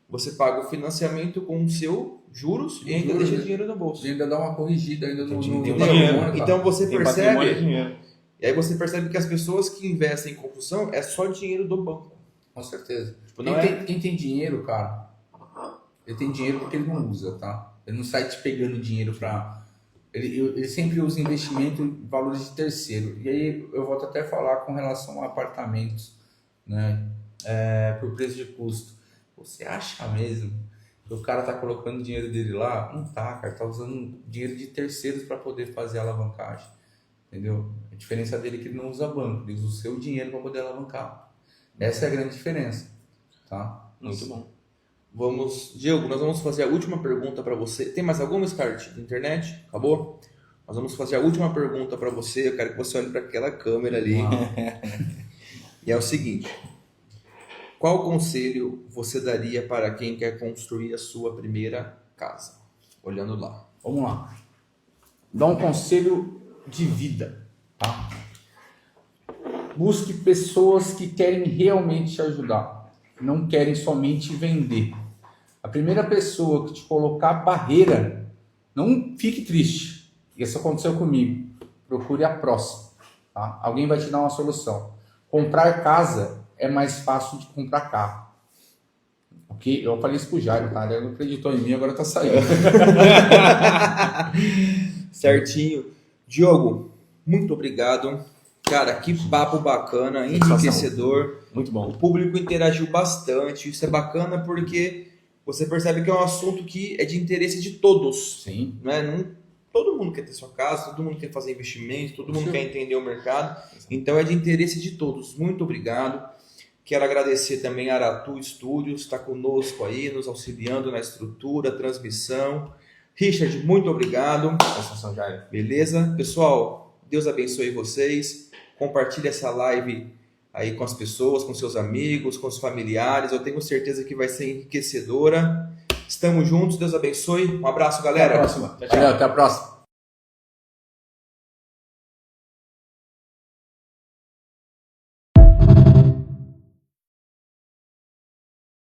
você paga o financiamento com o seu juros e ainda deixa dinheiro no bolso. E ainda dá uma corrigida ainda no Tem Entendeu? dinheiro. Então você Tem patrimônio e percebe, dinheiro. e aí você percebe que as pessoas que investem em construção é só dinheiro do banco. Com certeza. Tipo, não é... Quem tem dinheiro, cara, ele tem dinheiro porque ele não usa, tá? Ele não sai te pegando dinheiro pra... Ele sempre usa investimento em valores de terceiro. E aí eu volto até a falar com relação a apartamentos, né? Por preço de custo. Você acha mesmo que o cara tá colocando dinheiro dele lá? Não tá, cara. Tá usando dinheiro de terceiros para poder fazer a alavancagem. Entendeu? A diferença dele é que ele não usa banco. Ele usa o seu dinheiro para poder alavancar. Essa é a grande diferença. Tá? Muito bom. Diego, nós vamos fazer a última pergunta para você. Tem mais alguma, Scart, da internet? Acabou? Nós vamos fazer a última pergunta para você. Eu quero que você olhe para aquela câmera ali. E é o seguinte: qual conselho você daria para quem quer construir a sua primeira casa? Olhando lá. Vamos lá. Dá um conselho de vida. Tá? Busque pessoas que querem realmente te ajudar. Não querem somente vender. A primeira pessoa que te colocar barreira, não fique triste. Isso aconteceu comigo. Procure a próxima. Tá? Alguém vai te dar uma solução. Comprar casa é mais fácil de comprar carro. Ok? Eu falei isso pro Jairo, tá? Ele não acreditou em mim, agora tá saindo. Certinho. Diogo, muito obrigado. Cara, que papo bacana, enriquecedor. Muito bom. O público interagiu bastante. Isso é bacana porque você percebe que é um assunto que é de interesse de todos. Sim. Né? Todo mundo quer ter sua casa, todo mundo quer fazer investimento, todo mundo quer entender o mercado. Então é de interesse de todos. Muito obrigado. Quero agradecer também a Aratu Studios, está conosco aí, nos auxiliando na estrutura, transmissão. Richard, muito obrigado. Beleza? Pessoal, Deus abençoe vocês. Compartilhe essa live aí com as pessoas, com seus amigos, com os familiares. Eu tenho certeza que vai ser enriquecedora. Estamos juntos, Deus abençoe. Um abraço, galera. Até a próxima. Valeu, até a próxima.